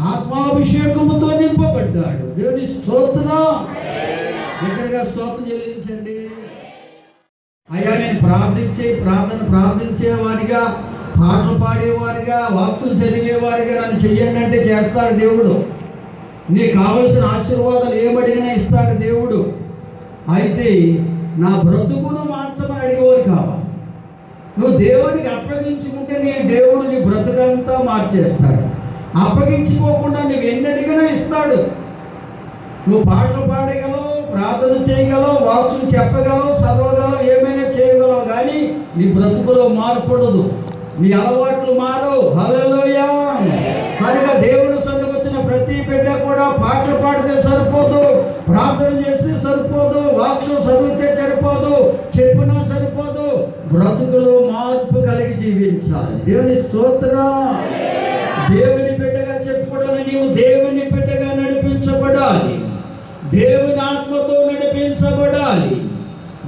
ఆత్మాభిషేకముతో నింపబడ్డాడు. దేవుని స్తోత్రం. దగ్గరగా స్తోత్రం చెల్లించండి. అయ్యా, నేను ప్రార్థించేవారిగా, పాటలు పాడేవారిగా, వాక్సులు చదివేవారిగా నన్ను చెయ్యండి అంటే చేస్తాడు దేవుడు. నీకు కావలసిన ఆశీర్వాదాలు ఏమడిగినా ఇస్తాడు దేవుడు. అయితే నా బ్రతుకును మార్చమని అడిగేవారు కావాలి. నువ్వు దేవుడికి అప్పగించుకుంటే దేవుడు నీ బ్రతుకంతా మార్చేస్తాడు. అప్పగించుకోకుండా నువ్వు ఎన్ని అడిగినా ఇస్తాడు. నువ్వు పాటలు పాడగలవు, ప్రార్థన చేయగలవు, వాక్యం చెప్పగలవు, చదవగలవు, ఏమైనా చేయగలవు, కానీ నీ బ్రతుకులో మార్పడదు, నీ అలవాట్లు మారవు. హల్లెలూయా. కనుక దేవుడు సన్నిధికి వచ్చిన ప్రతి బిడ్డ కూడా పాటలు పాడితే సరిపోదు, ప్రార్థన చేస్తే సరిపోదు, వాక్యం చదివితే సరిపోదు, చెప్పినా సరిపోదు, బ్రతుకులో మార్పు కలిగి జీవించాలి. దేవుని స్తోత్రం. దేవుని బిడ్డగా చెప్పుకోవడానికి నీవు దేవుని బిడ్డగా నడిపించబడాలి. దేవుని ఆత్మతో నడిపించబడాలి.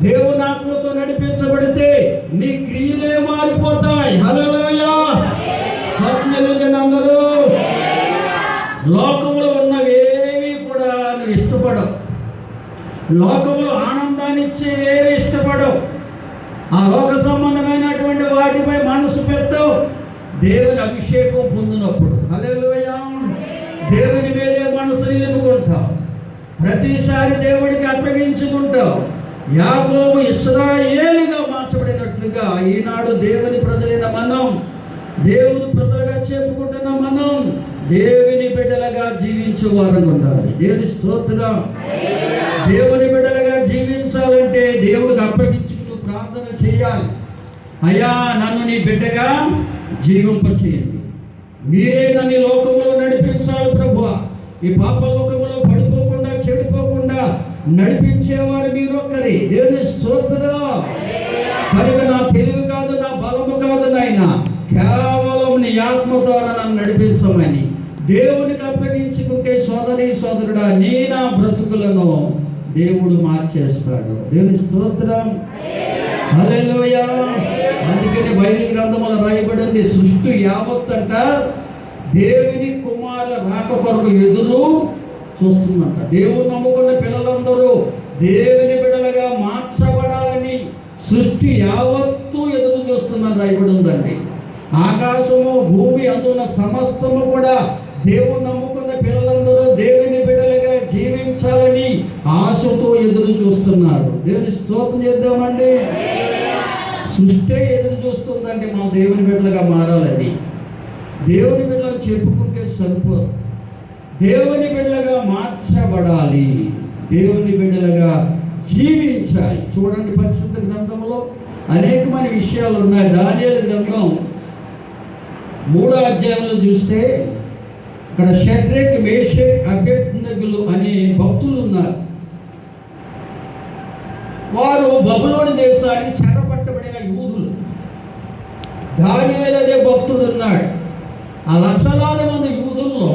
దేవుని ఆత్మతో నడిపించబడితే నీ క్రియలే మారిపోతాయి. హల్లెలూయా. అందరూ లోకంలో ఉన్నవేవి కూడా నువ్వు ఇష్టపడవు. లోకంలో ఆనందాన్ని ఇచ్చేవేవి ఇష్టపడవు. ఆ లోక సంబంధమైనటువంటి వాటిపై మనసు పెట్టవు. దేవుని అభిషేకం పొందినప్పుడు హల్లెలూయా దేవుని మీదే మనసు నిలుపుకుంటావు. ప్రతిసారి దేవుడికి అప్పగించుకుంటావు. యాకోబు ఇశ్రాయేలుగా మార్చబడినట్లుగా ఈనాడు దేవుని ప్రజలైన మనం, దేవుని ప్రజలుగా చెప్పుకుంటున్న మనం దేవుని బిడ్డలుగా జీవించేవారు ఉండాలి. దేవుని స్తోత్రం. దేవుని బిడ్డలుగా జీవించాలంటే దేవుడికి అప్పగించుకుని ప్రార్థన చేయాలి. అయ్యా, నన్ను నీ బిడ్డగా జీవింపచేయండి. మీరే నన్ను లోకములో నడిపించాలి ప్రభువా. ఈ పాప లోకములో పడిపోకుండా, చెడిపోకుండా నడిపించేవారు మీరొక్కరి. దేవుని స్తోత్రం. కనుక నా తెలివి కాదు, నా బలము కాదు నాయన, కేవలం నీ ఆత్మ ద్వారా నన్ను నడిపించమని దేవునికి అప్పగించుకుంటే సోదరి సోదరుడా, నీ నా బ్రతుకులను దేవుడు మార్చేస్తాడు. దేవుని స్తోత్రం. హల్లెలూయా. అందుకని బైబిల్ గ్రంథంలో రాయబడింది, సృష్టి యావత్తంట దేవుని కుమారుల రాక కొరకు ఎదురు చూస్తుందంట. దేవుని నమ్ముకున్న పిల్లలందరూ దేవుని బిడ్డలుగా మార్చబడాలని సృష్టి యావత్తు ఎదురు చూస్తుందని రాయబడి ఉందండి. ఆకాశము, భూమి అందున్న సమస్తము కూడా దేవుని నమ్ముకున్న పిల్లలందరూ దేవుని బిడ్డలుగా జీవించాలని ఆశతో ఎదురు చూస్తున్నారు. దేవుని స్తోత్రం చేద్దామండి. సృష్టి ఎదురు చూస్తుందండి మనం దేవుని బిడ్డలుగా మారాలని. దేవుని బిడ్డలు చెప్పుకుంటే సరిపోదు, దేవుని బిడ్డలుగా మార్చబడాలి, దేవుని బిడ్డలుగా జీవించాలి. చూడండి, పరిశుద్ధ గ్రంథంలో అనేకమైన విషయాలు ఉన్నాయి. దానియేలు గ్రంథం 3వ అధ్యాయంలో చూస్తే అక్కడ షడ్రక్, మేషక్, అబేద్నెగోలు అనే భక్తులు ఉన్నారు. వారు బబులోను దేశానికి చెరపట్టబడిన యూదులు. దానియేలు అనే భక్తుడు ఉన్నాడు. ఆ లక్షలాది మంది యూదుల్లో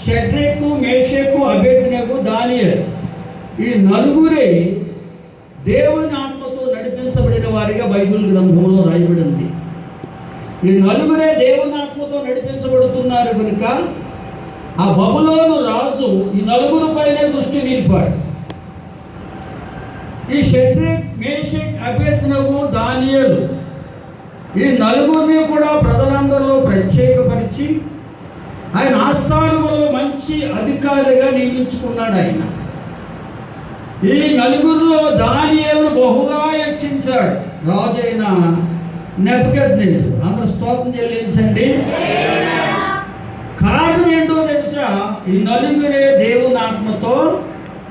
షడ్రక్, మేషక్, అబేద్నెగో, దానియేలు ఈ నలుగురే దేవుని ఆత్మతో నడిపించబడిన వారిగా బైబిల్ గ్రంథంలో రాయబడింది. ఈ నలుగురే దేవుని ఆత్మతో నడిపించబడుతున్నారు కనుక ఆ బబులోను రాజు ఈ నలుగురు పైనే దృష్టి నిలిపాడు. ఈ షడ్రక్, మేషక్, అబేద్నెగో, దానియేలు ఈ నలుగురిని కూడా ప్రజలందరిలో ప్రత్యేకపరిచి ఆయన ఆస్థానంలో మంచి అధికారిగా నియమించుకున్నాడు. ఆయన ఈ నలుగురిలో దానియేలును బహుగా హెచ్చించాడు రాజు అయిన నెబుకద్నెజరు. అందరూ స్తోత్రం చెల్లించండి. కారణం ఏంటో తెలుసా? ఈ నలుగురే దేవుని ఆత్మతో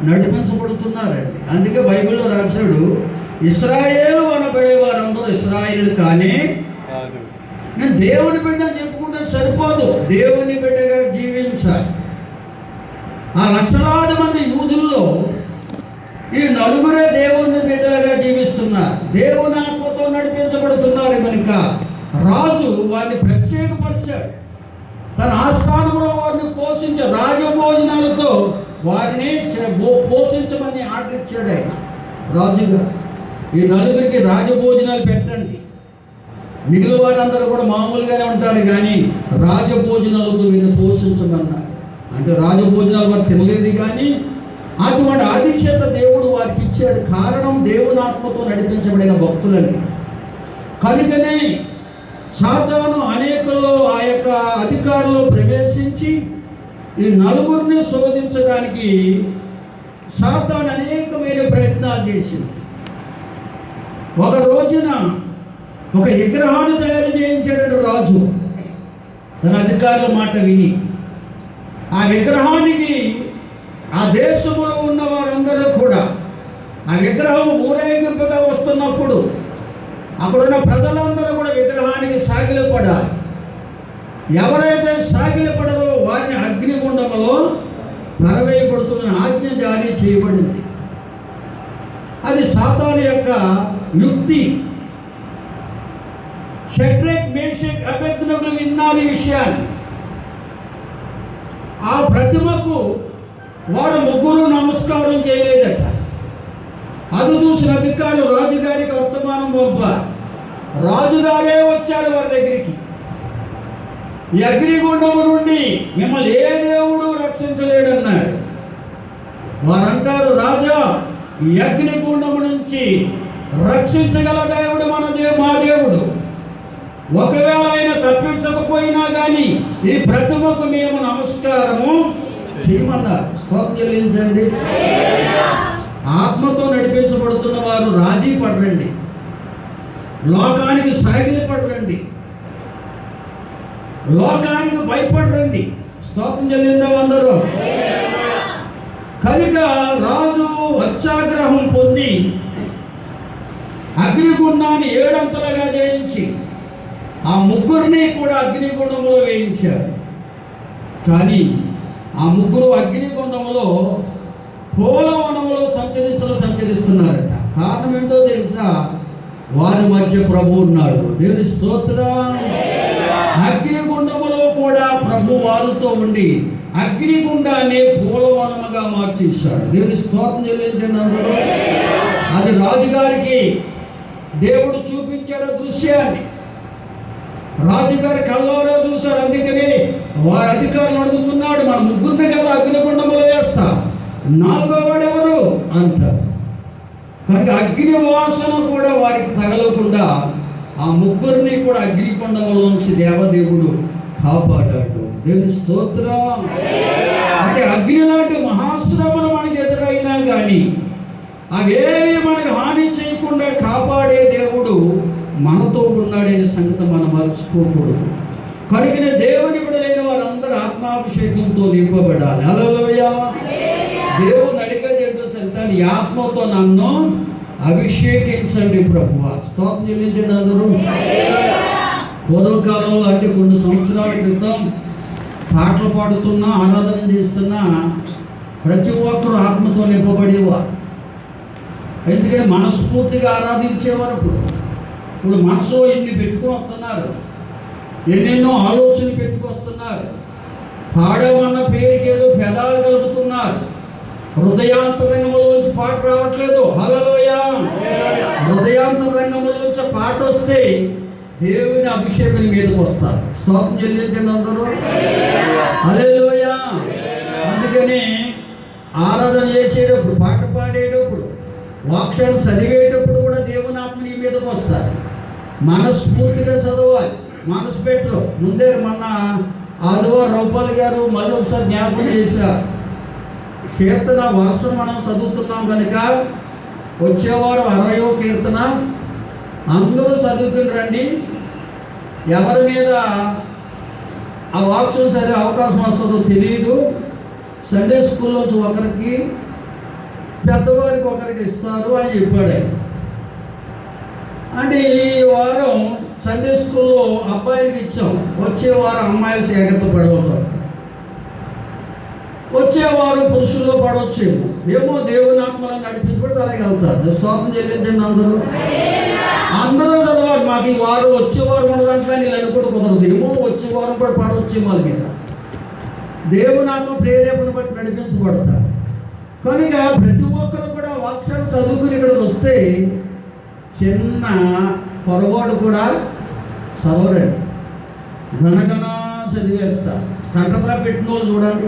నడిపించబడుతున్నారండి. అందుకే బైబిల్లో రాశాడు, ఇశ్రాయేలు అనబడే వారందరూ ఇశ్రాయేలు కానీ నేను దేవుని బిడ్డ చెప్పుకుంటే సరిపోదు, దేవుని బిడ్డగా జీవించాలి. ఆ లక్షలాది మంది యూదుల్లో ఈ నలుగురే దేవుని బిడ్డలుగా జీవిస్తున్నారు, దేవుని ఆత్మతో నడిపించబడుతున్నారు కనుక రాజు వారిని ప్రత్యేకపరిచాడు. తన ఆస్థానంలో వారిని పోషించే రాజభోజనాలతో వారిని పోషించమని ఆర్డర్ ఇచ్చాడు ఆయన రాజుగా. ఈ నలుగురికి రాజభోజనాలు పెట్టండి, మిగిలిన వారందరూ కూడా మామూలుగానే ఉంటారు, కానీ రాజభోజనాలతో వీరిని పోషించమన్నారు. అంటే రాజభోజనాలు వారు తినలేదు, కానీ అటువంటి ఆధిక్యత దేవుడు వారికి ఇచ్చాడు. కారణం దేవుని ఆత్మతో నడిపించబడిన భక్తులండి. కనుకనే సాతాను అనేకుల్లో ఆ యొక్క అధికారంలో ప్రవేశించి ఈ నలుగురిని శోధించడానికి సాతాను అనేకమైన ప్రయత్నాలు చేసింది. ఒక రోజున ఒక విగ్రహాన్ని తయారు చేయించాడు రాజు తన అధికారుల మాట విని. ఆ విగ్రహానికి ఆ దేశంలో ఉన్న వారందరూ కూడా ఆ విగ్రహం ఊరేగింపుగా వస్తున్నప్పుడు అక్కడున్న ప్రజలందరూ కూడా విగ్రహానికి సాగిలపడాలి. ఎవరైతే సాగిలపడరో వారిని అగ్నిగుండములో పరవేయబడుతున్న ఆజ్ఞ జారీ చేయబడింది. అది సాతాను యొక్క యుక్తి. షడ్రక్, మేషక్, అబేద్నెగోలు విన్నారు ఈ విషయాన్ని. ఆ ప్రతిమకు వారు ముగ్గురు నమస్కారం చేయలేదట. అది చూసిన అధికారులు రాజుగారికి వర్తమానం పంపారు. రాజుగారే వచ్చారు వారి దగ్గరికి. ఈ అగ్నిగుండము నుండి మిమ్మల్ని ఏ దేవుడు రక్షించలేడన్నాడు. వారంటారు, రాజా, ఈ అగ్నిగుండము నుంచి రక్షించగల దేవుడు మా దేవుడు. ఒకవేళ ఆయన తప్పించకపోయినా కానీ ఈ ప్రతిమకు మేము నమస్కారము చేయమన్నారు. స్తోత్రం చెల్లించండి. ఆత్మతో నడిపించబడుతున్న వారు రాజీ పడరండి, లోకానికి సాగిలి పడరండి, లోకానికి భయపడరండి. స్తోత్రం చెల్లిందాం అందరూ. కనుక రాజు అత్యాగ్రహం పొంది అగ్నిగుండాన్ని 7 అంతలుగా జయించి ఆ ముగ్గురిని కూడా అగ్నిగుండంలో వేయించాడు. కానీ ఆ ముగ్గురు అగ్నిగుండంలో పూలవనములో సంచరిస్తున్నారట. కారణం ఏంటో తెలుసా? వారి మధ్య ప్రభు ఉన్నాడు. దేవుని స్తోత్రం. అగ్నిగుండములో కూడా ప్రభు వారితో ఉండి అగ్నిగుండాన్ని పూలవనముగా మార్చేశాడు. దేవుని స్తోత్రం చెల్లించండి అందరూ. అది రాజుగారికి దేవుడు చూపించాడు దృశ్యాన్ని. రాజుగారి కళ్ళలో చూశాడు. అందుకని వారి అధికారులు అడుగుతున్నాడు, మన ముగ్గురిని కదా అగ్నిగుండంలో వేస్తా, 4వ వాడు ఎవరు అంటారు. కనుక అగ్ని వాసన కూడా వారికి తగలకుండా ఆ ముగ్గురిని కూడా అగ్నిగుండంలోంచి దేవదేవుడు కాపాడాడు. దేవుని స్తోత్రం. అంటే అగ్ని లాంటి మహాశ్రమలు మనకి ఎదురైనా కానీ అవేవి మనకు హాని చేయకుండా కాపాడే దేవుడు మనతో ఉన్నాడనే సంగతి మనం మర్చిపోకూడదు. కనుకనే దేవుని బిడ్డలైన వారందరూ ఆత్మాభిషేకంతో నింపబడాలి. హల్లెలూయా. దేవుని అడిగేది ఏంటో చెప్తాను, ఈ ఆత్మతో నన్ను అభిషేకించండి ప్రభువా. స్తోత్రం చెల్లించండి అందరూ. పూర్వకాలంలో అంటే కొన్ని సంవత్సరాల క్రితం పాటలు పాడుతున్నా, ఆరాధన చేస్తున్నా ప్రతి ఒక్కరు ఆత్మతో నింపబడేవారు. ఎందుకంటే మనస్ఫూర్తిగా ఆరాధించేవారు. ఇప్పుడు మనసులో ఎన్ని పెట్టుకుని వస్తున్నారు, ఎన్నెన్నో ఆలోచనలు పెట్టుకొస్తున్నారు. పాడమన్న పేరుకి ఏదో పెదాలు కలుపుతున్నారు. హృదయాంతరంగంలోంచి పాట రావట్లేదు. హల్లెలూయా. హృదయాంతరంగంలోంచి పాట వస్తే దేవుని అభిషేకం మీదకి వస్తారు. స్తోత్రం చెల్లించండి అందరూ. హల్లెలూయా. అందుకని ఆరాధన చేసేటప్పుడు, పాట పాడేటప్పుడు, వాక్యాలు చదివేటప్పుడు కూడా దేవుని ఆత్మ నీ మీదకి వస్తారు. మనస్ఫూర్తిగా చదవాలి. మనసు పెట్టరు. ముందే మొన్న ఆదివారం రౌపాల్ గారు మళ్ళీ ఒకసారి జ్ఞాపకం చేశారు. కీర్తన వర్షం మనం చదువుతున్నాం కనుక వచ్చేవారం 60వ కీర్తన అందరూ చదువుకుని రండి. ఎవరి మీద ఆ వాక్యం సరే అవకాశం వస్తుందో తెలియదు. సండే స్కూల్లోంచి ఒకరికి, పెద్దవారికి ఒకరికి ఇస్తారు అని చెప్పాడు. అంటే ఈ వారం సండే స్కూల్లో అబ్బాయిలకి ఇచ్చాం, వచ్చే వారం అమ్మాయిలు జాగ్రత్త పడవుతారు, వచ్చే వారం పురుషుల్లో పడవచ్చేమో, ఏమో దేవుని ఆత్మలను నడిపించబడి అలాగే వెళ్తారు. స్తోత్రం చెల్లించండి అందరూ. అందరూ చదవాలి. మాకు ఈ వారం వచ్చే వారం ఉన్న దాంట్లో నీళ్ళు అనుకుంటూ కుదరదు. ఏమో వచ్చే వారం కూడా పడవచ్చేమో వాళ్ళ మీద. దేవుని ఆత్మ ప్రేరేపణ బట్టి నడిపించబడతారు. కనుక ప్రతి ఒక్కరు కూడా వాక్యాలు చదువుకుని ఇక్కడికి వస్తే చిన్న పొరపాటు కూడా చదవరండి, ఘనఘన చదివేస్తారు. కంటతా పెట్టిన వాళ్ళు చూడండి,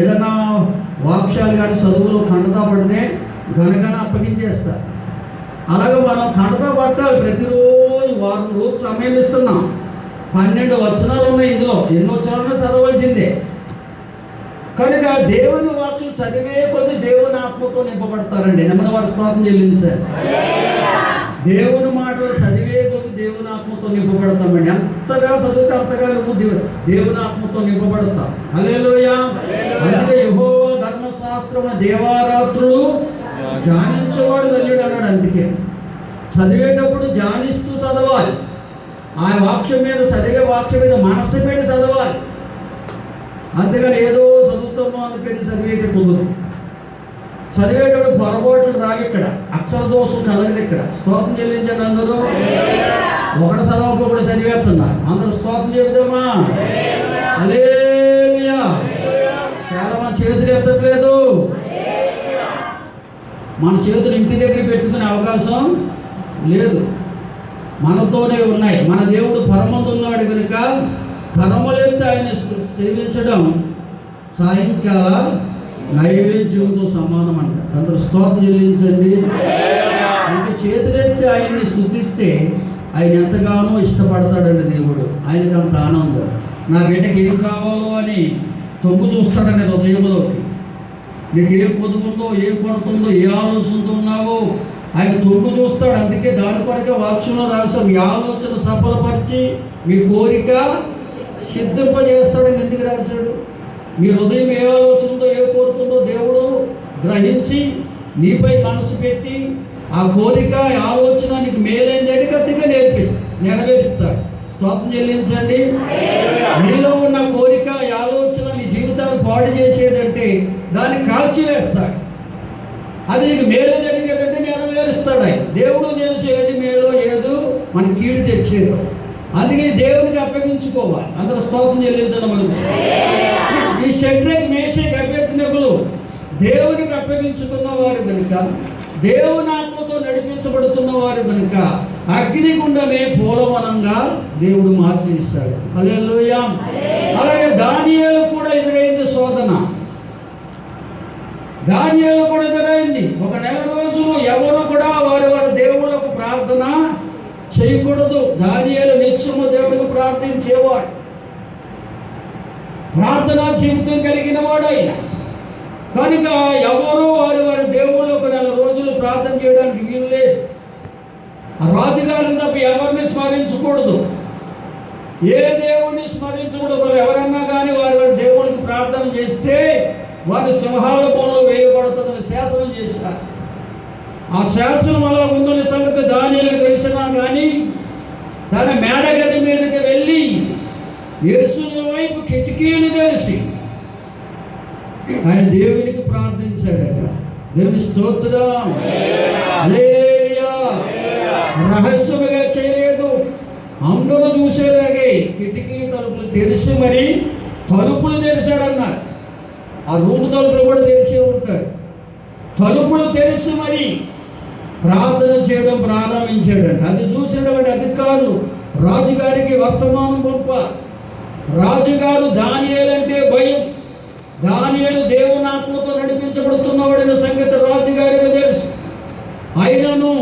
ఏదైనా వాక్యాలు కానీ చదువులు కంటతా పడితే ఘనఘన అప్పగించేస్తారు. అలాగే మనం కంటతా పట్టాలి. ప్రతిరోజు వారం రోజు సమయం ఇస్తున్నాం. 12 వచనాలు ఉన్నాయి ఇందులో, ఎన్ని వచనాలు చదవలసిందే. కనుక దేవుని వాక్యం చదివే కొద్ది దేవుని ఆత్మతో నింపబడతారండి. నమ్మిన వారి స్తోత్రం చెల్లించాలి. దేవుని మాటలు చదివే కొద్ది దేవుని ఆత్మతో నింపబడతామండి. ఎంతగా చదివితే అంతగా నువ్వు దేవుని ఆత్మతో నింపబడతావు. హల్లెలూయా. అందుకే యెహోవా ధర్మశాస్త్రం దేవారాత్రులు ధ్యానించేవాడు ధన్యుడు అన్నాడు. అందుకే చదివేటప్పుడు ధ్యానిస్తూ చదవాలి. ఆ వాక్యం మీద, చదివే వాక్యం మీద మనసు పెట్టి చదవాలి. అంతేగాని ఏదో చదువుతున్నాం అని పెట్టి చదివేట కుదరదు. చదివేటప్పుడు పొరపాట్లు రావు. ఇక్కడ అక్షర దోషం కలగదు. ఇక్కడ స్తోత్రం చెల్లించండి అందరూ. ఒకటి చదవపు కూడా చదివేస్తున్నారు. అందరూ స్తోత్రం చెబుతామా? హల్లెలూయా. చాలా మంది చేతులు ఎత్తట్లేదు. మన చేతులు ఇంటి దగ్గర పెట్టుకునే అవకాశం లేదు, మనతోనే ఉన్నాయి. మన దేవుడు పరమందున్నాడు కనుక కర్మలెత్తి ఆయన సేవించడం సాయంకాల నైవేద్యంతో సమానం అంట. అందరూ స్తోత్రం చెల్లించండి. అంటే చేతులెత్తి ఆయన్ని స్తుతిస్తే ఆయన ఎంతగానో ఇష్టపడతాడండి దేవుడు. ఆయనకు అంత ఆనందం. నా బిడ్డకి ఏం కావాలో అని తొంగు చూస్తాడండి హృదయంలోకి. నీకు ఏం పొదుపుందో, ఏ కొరత ఉందో, ఏ ఆలోచనతో ఉన్నావో ఆయన తొంగు చూస్తాడు. అందుకే దాని కొరకే వాక్యంలో రాశాం, మీ ఆలోచన సఫలపరిచి మీ కోరిక సిద్ధింపజేస్తాడని ఎందుకు రాశాడు? మీ హృదయం ఏ ఆలోచన ఉందో, ఏ కోరుకుందో దేవుడు గ్రహించి నీపై మనసు పెట్టి ఆ కోరిక, ఆలోచన నీకు మేలైందని గట్టిగా నెరవేరుస్తాడు. స్తోత్రం చెల్లించండి. నీలో ఉన్న కోరిక, ఆలోచన నీ జీవితాన్ని పాడు చేసేదంటే దాన్ని కాల్చివేస్తాడు. అది నీకు మేలు జరిగేదంటే నెరవేరుస్తాడు ఆయన. దేవుడు తెలుసు ఏది మేలో, ఏదో మన కీడు తెచ్చేదో. అందుకని దేవునికి అప్పగించుకోవాలి. అందరూ స్తోత్రం చెల్లించడం మనకు. ఈ షడ్రక్, మేషక్, అబేద్నెగోలు దేవునికి అప్పగించుకున్న వారు కనుక, దేవుని ఆత్మతో నడిపించబడుతున్న వారు కనుక అగ్నిగుండమే పూలవనంగా దేవుడు మార్చేశాడు. హల్లెలూయా. అలాగే దానియేలు కూడా ఎదురైంది శోధన. దానియేలు కూడా ఎదురైంది. ఒక నెల రోజులు ఎవరు కూడా వారి వారి దేవుళ్ళకు ప్రార్థన చేయకూడదు. దానియేలు నిత్యము దేవుడికి ప్రార్థించేవాడు. ప్రార్థనా జీవితం కలిగిన వాడు ఆయన. కనుక ఎవరు వారి వారి దేవుళ్ళకు నెల రోజులు ప్రార్థన చేయడానికి వీలు లేదు. రాజుగారిని తప్ప ఎవరిని స్మరించకూడదు, ఏ దేవుడిని స్మరించకూడదు. ఎవరన్నా కానీ వారి వారి దేవుడికి ప్రార్థన చేస్తే వారి సింహాల బోన్లో వేయబడుతుందని శాసనం చేశారు. ఆ శాసనం అలా ఉందని సంగతి దానియేలుకు తెలిసినా కానీ తన మేడగది మీదకి వెళ్ళి యెరూషలేము వైపు కిటికీని తెరిచి ఆయన దేవునికి ప్రార్థించాడట. దేవుని స్తోత్రం. హల్లెలూయా. రహస్యముగా చేయలేదు, అందరూ చూసేలాగే కిటికీ తలుపులు తెరిచి మరి తలుపులు తెరిచాడన్నారు. ఆ రూపు తలుపులు కూడా తెరిచే ఉంటాడు. తలుపులు తెరిచి మరి ప్రార్థన చేయడం ప్రారంభించాడంట. అది చూసినటువంటి అధికారులు రాజుగారికి వర్తమానం పంపారు. రాజుగారు దానియేలు అంటే భయం. దానియేలు దేవుని ఆత్మతో నడిపించబడుతున్నవాడైన సంగతి రాజుగారికి తెలుసు. అయినను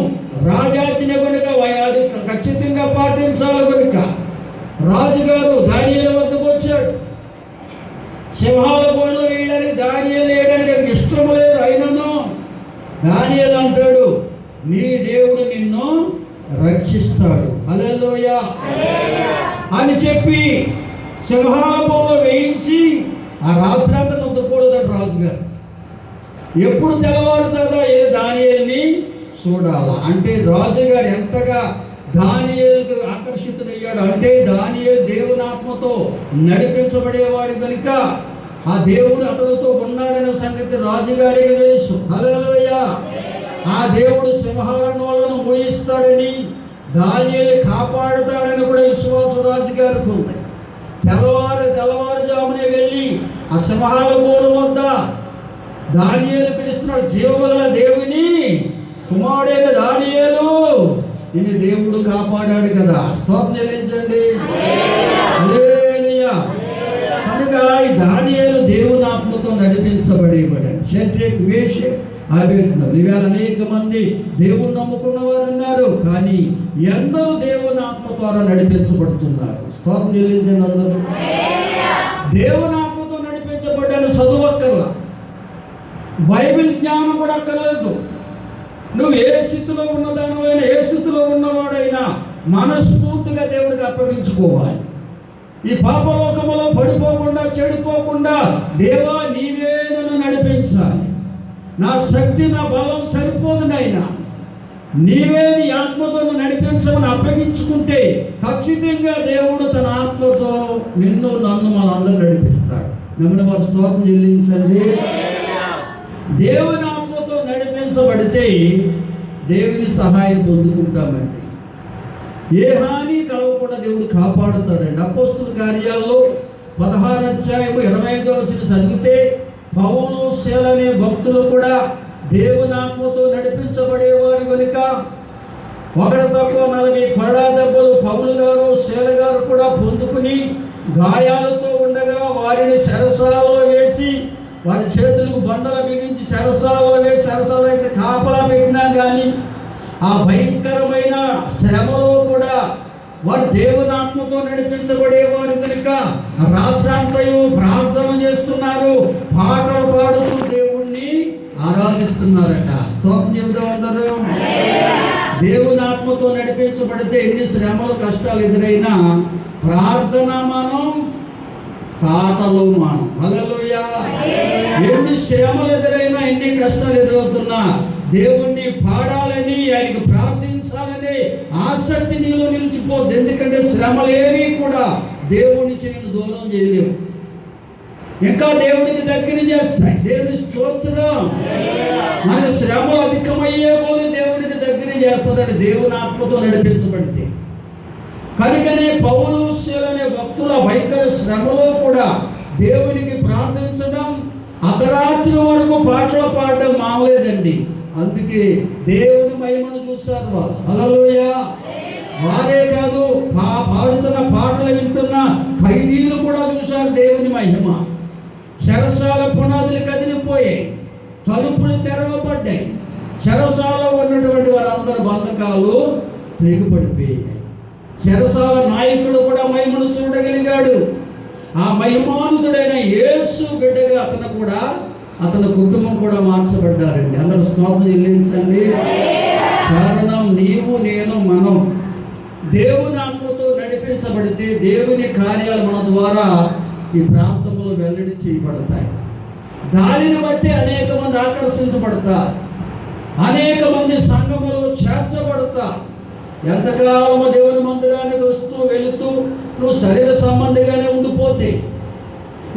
రాజాజ్ఞ కనుక అది ఖచ్చితంగా పాటించాలి కనుక రాజుగారు దానియేలు వద్దకు వచ్చాడు. సింహాల బోన్లో వేయడానికి దానియేలు వేయడానికి ఇష్టం లేదు. అయినను దానియేలు అంటాడు, నీ దేవుడు నిన్ను రక్షిస్తాడు. హల్లెలూయా అని చెప్పి సింహాల బోన్లో వేయించి ఆ రాత్రి అంతా నిద్రపోలేదంట రాజుగారు. ఎప్పుడు తెల్లవారుతుందో దానియేలుని చూడాలా అంటే రాజుగారు ఎంతగా దానియేలుకు ఆకర్షితుడయ్యాడు అంటే దానియేలు దేవుని ఆత్మతో నడిపించబడేవాడు కనుక ఆ దేవుడు అతనితో ఉన్నాడనే సంగతి రాజుగారికి తెలుసు. హల్లెలూయా. ఆ దేవుడు సింహాల నోళ్లను మోయిస్తాడని, దానియేలు కాపాడుతాడని కూడా విశ్వాసం రాజుగారికి ఉంది. తెల్లవారుజామునే వెళ్ళి ఆ సింహాల బోను వద్ద దానియేలు పిలుస్తున్నాడు, జీవముగల దేవుని కుమారుడైన దానియేలు నిన్ను దేవుడు కాపాడాడు కదా. స్తోత్రం చెల్లించండి. హల్లెలూయా. కనుక ఈ దానియేలు దేవుని ఆత్మతో నడిపించబడేవాడు. షడ్రక్, మేషక్, అబేద్నెగో ఇవాళ అనేక మంది దేవుని నమ్ముకున్న వారు ఉన్నారు, కానీ ఎందరూ దేవుని ఆత్మ ద్వారా నడిపించబడుతున్నారు. స్తోత్రం చెల్లించండి అందరూ. దేవుని ఆత్మతో నడిపించబడ్డాను. చదువు అక్కర్లా, బైబిల్ జ్ఞానం కూడా అక్కర్లేదు. నువ్వు ఏ స్థితిలో ఉన్నదానివైనా, ఏ స్థితిలో ఉన్నవాడైనా మనస్ఫూర్తిగా దేవుడికి అప్పగించుకోవాలి. ఈ పాపలోకములో పడిపోకుండా, చెడిపోకుండా, దేవా నీవే నన్ను నడిపించాలి, నా శక్తి నా బలం సరిపోదు నాయనా, నీవే నీ ఆత్మతో నడిపించమని అప్పగించుకుంటే ఖచ్చితంగా దేవుడు తన ఆత్మతో నిన్ను నన్ను మనందరూ నడిపిస్తాడు. నమ్మిన వారు స్తోత్రం చెల్లించండి. దేవుని ఆత్మతో నడిపించబడితే దేవుని సహాయం పొందుకుంటామండి. ఏ హాని కలగకుండా దేవుడు కాపాడుతాడండి. అపోస్తలుల కార్యాల్లో 16వ అధ్యాయం 25వ వచనం చదివితే పౌలు, శీల అనే భక్తులు కూడా దేవుని ఆత్మతో నడిపించబడేవారు కనుక ఒకటి తక్కువ 40 కొరడా దెబ్బలు పౌలు గారు, శీల గారు కూడా పొందుకుని గాయాలతో ఉండగా వారిని చెరసాలలో వేసి, వారి చేతులకు బండలు బిగించి చెరసాలలో వేసి చెరసాల కాపలా పెట్టినా కానీ ఆ భయంకరమైన శ్రమలో కూడా వారు దేవుని ఆత్మతో నడిపించబడేవారు కనుక రాత్రంతయు ప్రార్థన చేస్తున్నారు, పాటలు పాడుతూ దేవుణ్ణి ఆరాధిస్తున్నారట. స్తోత్రం చెబుతూ అందరూ. దేవుని ఆత్మతో నడిపించబడితే ఎన్ని శ్రమలు కష్టాలు ఎదురైనా ప్రార్థన మనం, పాటలు మనం. హల్లెలూయా. ఎన్ని శ్రమలు ఎదురైనా, ఎన్ని కష్టాలు ఎదురవుతున్నా దేవుణ్ణి పాడాలని, ఆయనకు ప్రార్థించాలని ఆసక్తి నీలో నిలిచిపోద్ది. ఎందుకంటే శ్రమలేవి కూడా దేవుడి నుంచి నేను దూరం చేయలేవు, ఇంకా దేవుడికి దగ్గర చేస్తాయి. దేవుని స్తోత్రం. మన శ్రమలు అధికమయ్యే కొద్దీ దేవుడికి దగ్గర చేస్తుందని దేవుని ఆత్మతో నడిపించబడితే. కనుకనే పౌలు, శీల అనే భక్తుల భయంకర శ్రమలో కూడా దేవునికి ప్రార్థించడం, అర్ధరాత్రి వరకు పాటలు పాడడం మామలేదండి. అందుకే దేవుని మహిమను చూశారు వాళ్ళు. హల్లెలూయా. వారే కాదు, పాడుతున్న పాటలు వింటున్న ఖైదీలు కూడా చూశారు దేవుని మహిమ. చెరసాల పునాదులు కదిలిపోయాయి, తలుపులు తెరవబడ్డాయి, చెరసాలలో ఉన్నటువంటి వారందరూ బంధకాలు తెగిపడిపోయాయి. చెరసాల నాయకుడు కూడా మహిమను చూడగలిగాడు. ఆ మహిమానుతుడైన యేసు బిడ్డగా అతని కుటుంబం కూడా మార్చబడ్డారండి. అందరూ స్తోత్రం చెల్లించండి. కారణం నీవు, నేను, మనం దేవుని ఆత్మతో నడిపించబడితే దేవుని కార్యాలు మన ద్వారా ఈ ప్రాంతంలో వెల్లడి చేయబడతాయి. దానిని బట్టి అనేక మంది ఆకర్షించబడతారు, అనేక మంది సంఘములో చేర్చబడతారు. ఎంతకాలము దేవుని మందిరానికి వస్తూ వెళుతూ నువ్వు శరీర సంబంధిగానే ఉండిపోతే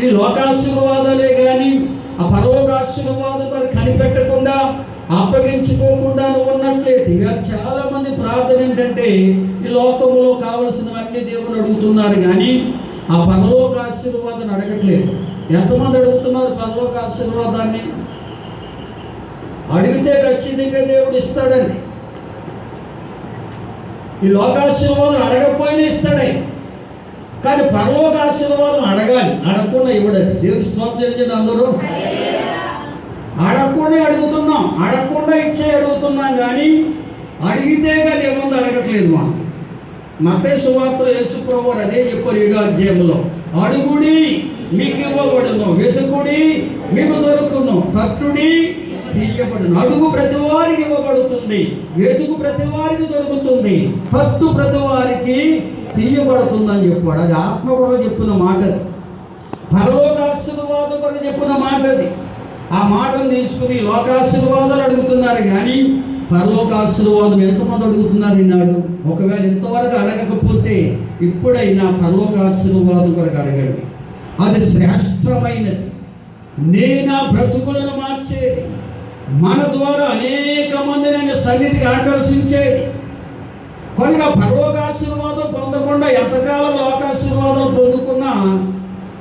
ఈ లోకాశీర్వాదాలే కానీ ఆ పరలోకాశీర్వాదాలు కనిపెట్టకుండా, అప్పగించుకోకుండా నువ్వు ఉన్నట్లయితే, ఇవాళ చాలా మంది ప్రార్థన ఏంటంటే ఈ లోకంలో కావలసినవన్నీ దేవుని అడుగుతున్నారు, కానీ ఆ పరలోక ఆశీర్వాదాన్ని అడగట్లేదు. ఎంతమంది అడుగుతున్నారు పరలోక ఆశీర్వాదాన్ని? అడిగితే ఖచ్చితంగా దేవుడు ఇస్తాడండి. ఈ లోకాశీర్వాదం అడగకపోయినా ఇస్తాడే, కానీ పరలోక ఆశీర్వాదం అడగాలి, అడగకుండా ఇవ్వడండి. దేవుని స్తోత్రం చెల్లించండి అందరూ. అడగకుండా అడుగుతున్నాం, అడగకుండా ఇచ్చే అడుగుతున్నాం, కానీ అడిగితే కానీ ఏముంది అడగట్లేదు. మత్తయి సువార్తలో యేసు ప్రభువు అదే చెప్పారు 7వ అధ్యాయంలో, అడుగుడి మీకు ఇవ్వబడును, వెతుకుడి మీకు దొరుకును, తట్టుడి తీయబడును. అడుగు ప్రతి వారికి ఇవ్వబడుతుంది, వెతుకు ప్రతి వారికి దొరుకుతుంది, తట్టు ప్రతి వారికి తీయబడుతుందని చెప్పాడు. అది ఆత్మ కూడా చెప్పిన మాట, పరలోకాశీర్వాదం కూడా చెప్పిన మాట. అది ఆ మాటను తీసుకుని లోకాశీర్వాదాలు అడుగుతున్నారు, కానీ పరలోకాశీర్వాదం ఎంతమంది అడుగుతున్నారు ఈనాడు? ఒకవేళ ఇంతవరకు అడగకపోతే ఇప్పుడైనా పరలోకాశీర్వాదం కొరకు అడగండి. అది శ్రేష్టమైనది, నేను బ్రతుకులను మార్చేది, మన ద్వారా అనేక మందిని సన్నిధికి ఆకర్షించేది. కనుక పరలోకాశీర్వాదం పొందకుండా ఎంతకాలం లోకాశీర్వాదం పొందుకున్నా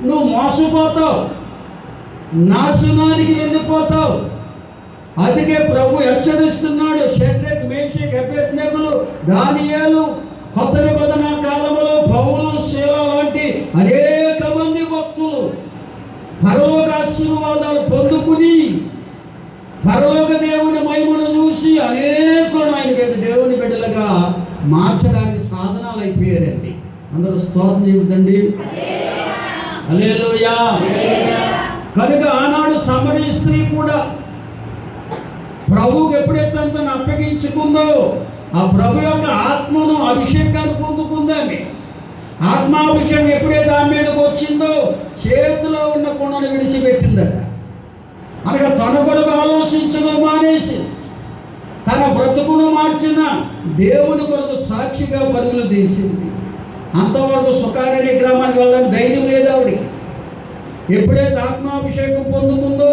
నువ్వు మోసపోతావు, నాశనానికి వెళ్ళిపోతావు. అందుకే ప్రభు హెచ్చరిస్తున్నాడు, షడ్రక్, మేషక్, అబేద్నెగోలు దానియేలు, కొత్త నిబంధన కాలంలో పౌలు, శీల లాంటి అనేక మంది భక్తులు పరలోక ఆశీర్వాదాలు పొందుకుని పరలోక దేవుని మహిమను చూసి అనేకులను ఆయన దేవుని బిడ్డలుగా మార్చడానికి సాధనాలు అయిపోయారండి. అందరూ స్తోత్రం చెబుతండి. హల్లెలూయా. కనుక ఆనాడు సమరయ స్త్రీ కూడా ప్రభువుకి ఎప్పుడైతే తనను అప్పగించుకుందో ఆ ప్రభు యొక్క ఆత్మను అభిషేకాన్ని పొందుకుందామె. ఆత్మాభిషేకం ఎప్పుడైతే ఆమె మీదకి వచ్చిందో చేతిలో ఉన్న కుండను విడిచిపెట్టిందట. అనగా తన కొరకు ఆలోచించడం మానేసి తన బ్రతుకును మార్చిన దేవుని కొరకు సాక్షిగా పరుగులు తీసింది. అంతవరకు సుఖారణ్య గ్రామానికి వెళ్ళడానికి ధైర్యం లేదు ఆవిడికి. ఎప్పుడైతే ఆత్మాభిషేకం పొందుతుందో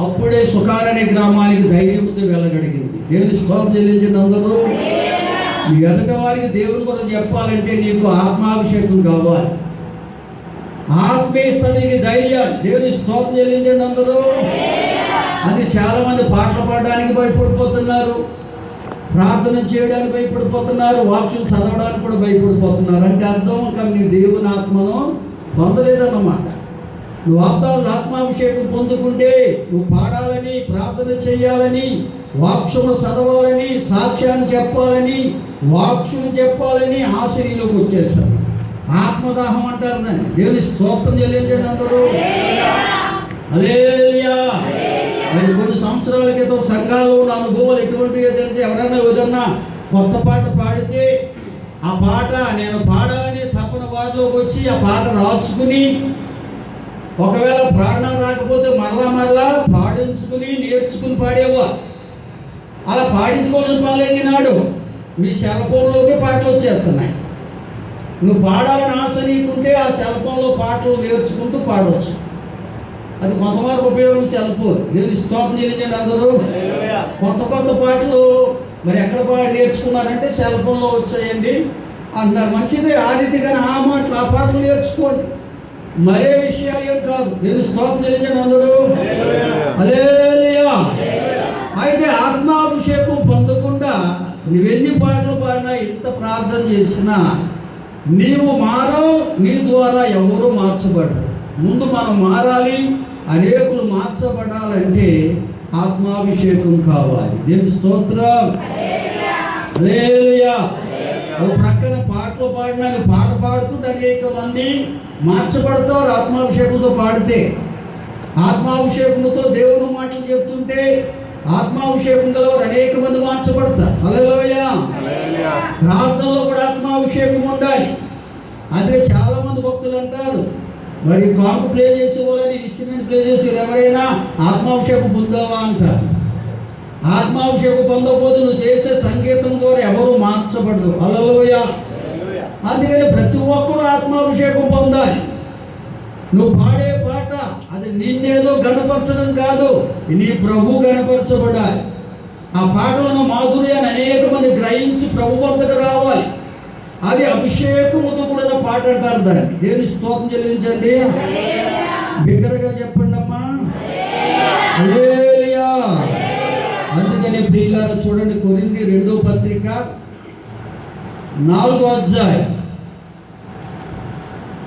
అప్పుడే సుఖారణ్య గ్రామానికి ధైర్యంతో వెళ్ళగలిగింది. దేవుని స్తోత్రం చెల్లించిన అందరూ నీ ఎదుట వారికి దేవుని కొరకు చెప్పాలంటే నీకు ఆత్మాభిషేకం కావాలి. ఆత్మీయస్థితికి ధైర్యాలు. దేవుని స్తోత్రం చెల్లించండి అందరూ. అది చాలామంది పాటలు పాడడానికి భయపడిపోతున్నారు, ప్రార్థన చేయడానికి భయపడిపోతున్నారు, వాక్యం చదవడానికి కూడా భయపడిపోతున్నారు. అంటే అర్థం ఒక నీ దేవుని ఆత్మను పొందలేదన్నమాట. నువ్వు ఆత్మాభిషేకం పొందుకుంటే నువ్వు పాడాలని, ప్రార్థన చేయాలని, వాక్యము చదవాలని, సాక్ష్యాన్ని చెప్పాలని, వాక్యం చెప్పాలని ఆశ నీలోకి వచ్చేస్తుంది. ఆత్మదాహం అంటారు దాన్ని. దేవుని స్తోత్రం చెల్లించండి అందరూ. హల్లెలూయా. మరి కొన్ని సంవత్సరాల క్రితం సంఘాల్లో ఉన్న అనుభవాలు ఎటువంటివో తెలిసి ఎవరైనా ఏదన్నా కొత్త పాట పాడితే ఆ పాట నేను పాడాలని తప్పన వారిలోకి వచ్చి ఆ పాట రాసుకుని ఒకవేళ ప్రాణం రాకపోతే మరలా పాడించుకుని నేర్చుకుని పాడేవారు. అలా పాడించుకోవాలని పర్లేదు. ఈనాడు మీ సెల్ ఫోన్లోకి పాటలు వచ్చేస్తున్నాయి. నువ్వు పాడాలని ఆశ నీకుంటే ఆ సెల్ ఫోన్లో పాటలు నేర్చుకుంటూ పాడవచ్చు. అది కొంతవరకు ఉపయోగం సెల్ ఫోన్. దేవుని స్తోత్రం చెల్లించండి అందరూ. కొత్త పాటలు మరి ఎక్కడ నేర్చుకున్నారంటే సెల్ ఫోన్లో వచ్చాయండి అంటున్నారు. మంచిదే, ఆ రీతిగానే ఆ పాటలు నేర్చుకోండి. మరే విషయాలు ఏం కాదు. దేవుని స్తోత్రం చెల్లించండి అందరూ. హల్లెలూయా. అయితే ఆత్మాభిషేకం పొందకుండా నువ్వెన్ని పాటలు పాడినా, ఎంత ప్రార్థన చేసినా నీవు మారవు, నీ ద్వారా ఎవరు మార్చబడరు. ముందు మనం మారాలి, అనేకులు మార్చబడాలంటే ఆత్మాభిషేకం కావాలి. దేవుని స్తోత్రం. హల్లెలూయా. ఓ ప్రక్కన పాటలు పాడినా పాట పాడుతుంటే అనేక మంది మార్చబడతారు ఆత్మాభిషేకంతో పాడితే. ఆత్మాభిషేకంతో దేవుని మాటలు చెప్తుంటే ఆత్మాభిషేకం గలవారు అనేక మంది మార్చబడతారు. హల్లెలూయా. ప్రార్థనలో కూడా ఆత్మాభిషేకం ఉండాలి. అదే చాలా మంది భక్తులు అంటారు, మరి కాంపు ప్లే చేసే వాళ్ళని, ఇన్స్ట్రుమెంట్ ప్లే చేసే ఎవరైనా ఆత్మాభిషేకం పొందావా అంటారు. ఆత్మాభిషేకం పొందకపోతే నువ్వు చేసే సంగీతం ద్వారా ఎవరు మార్చబడరు. హల్లెలూయా. అందుకని ప్రతి ఒక్కరూ ఆత్మాభిషేకం పొందాలి. నువ్వు పాడే పాట అది నిన్నేదో గణపరచడం కాదు, నీ ప్రభు గణపరచబడాలి. ఆ పాటలను మాధుర్యాన్ని అనేక మంది గ్రహించి ప్రభు వద్దకు రావాలి. అది అభిషేకముతో కూడిన పాట అంటారు దాన్ని. దేవుని స్తోత్రం చెల్లించండి. బిగ్గరగా చెప్పండి అమ్మా. హల్లెలూయా. అందుకని ప్రియులారా చూడండి, కొరింథీ 2వ పత్రిక 4వ అధ్యాయం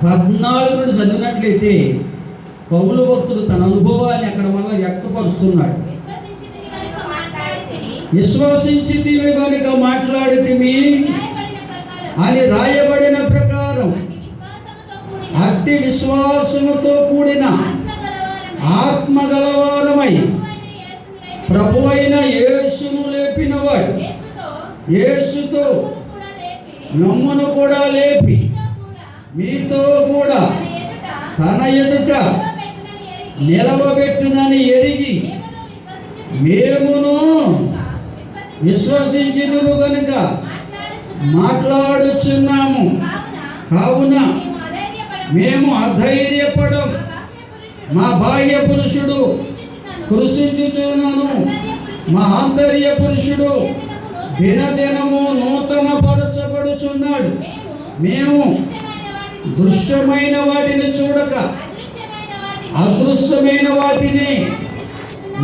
14 నుండి చదివినట్లయితే పౌలు భక్తుడు తన అనుభవాన్ని అక్కడ మళ్ళీ వ్యక్తపరుస్తున్నాడు. విశ్వసించితివి కనుక మాట్లాడితిమి అని రాయబడిన ప్రకారం అట్టి విశ్వాసముతో కూడిన ఆత్మగలవారమై ప్రభువైన యేసును లేపినవాడు యేసుతో నమ్మును కూడా లేపి మీతో కూడా తన ఎదుట నిలవబెట్టునని ఎరిగి మేమును విశ్వసించినము గనుక మాట్లాడుచున్నాము. కావున మేము అధైర్యపడం. మా బాహ్య పురుషుడు కృషించుచున్నాను, మా ఆంతర్య పురుషుడు దినదినము నూతన పరచబడుచున్నాడు. మేము దృశ్యమైన వాటిని చూడక అదృశ్యమైన వాటిని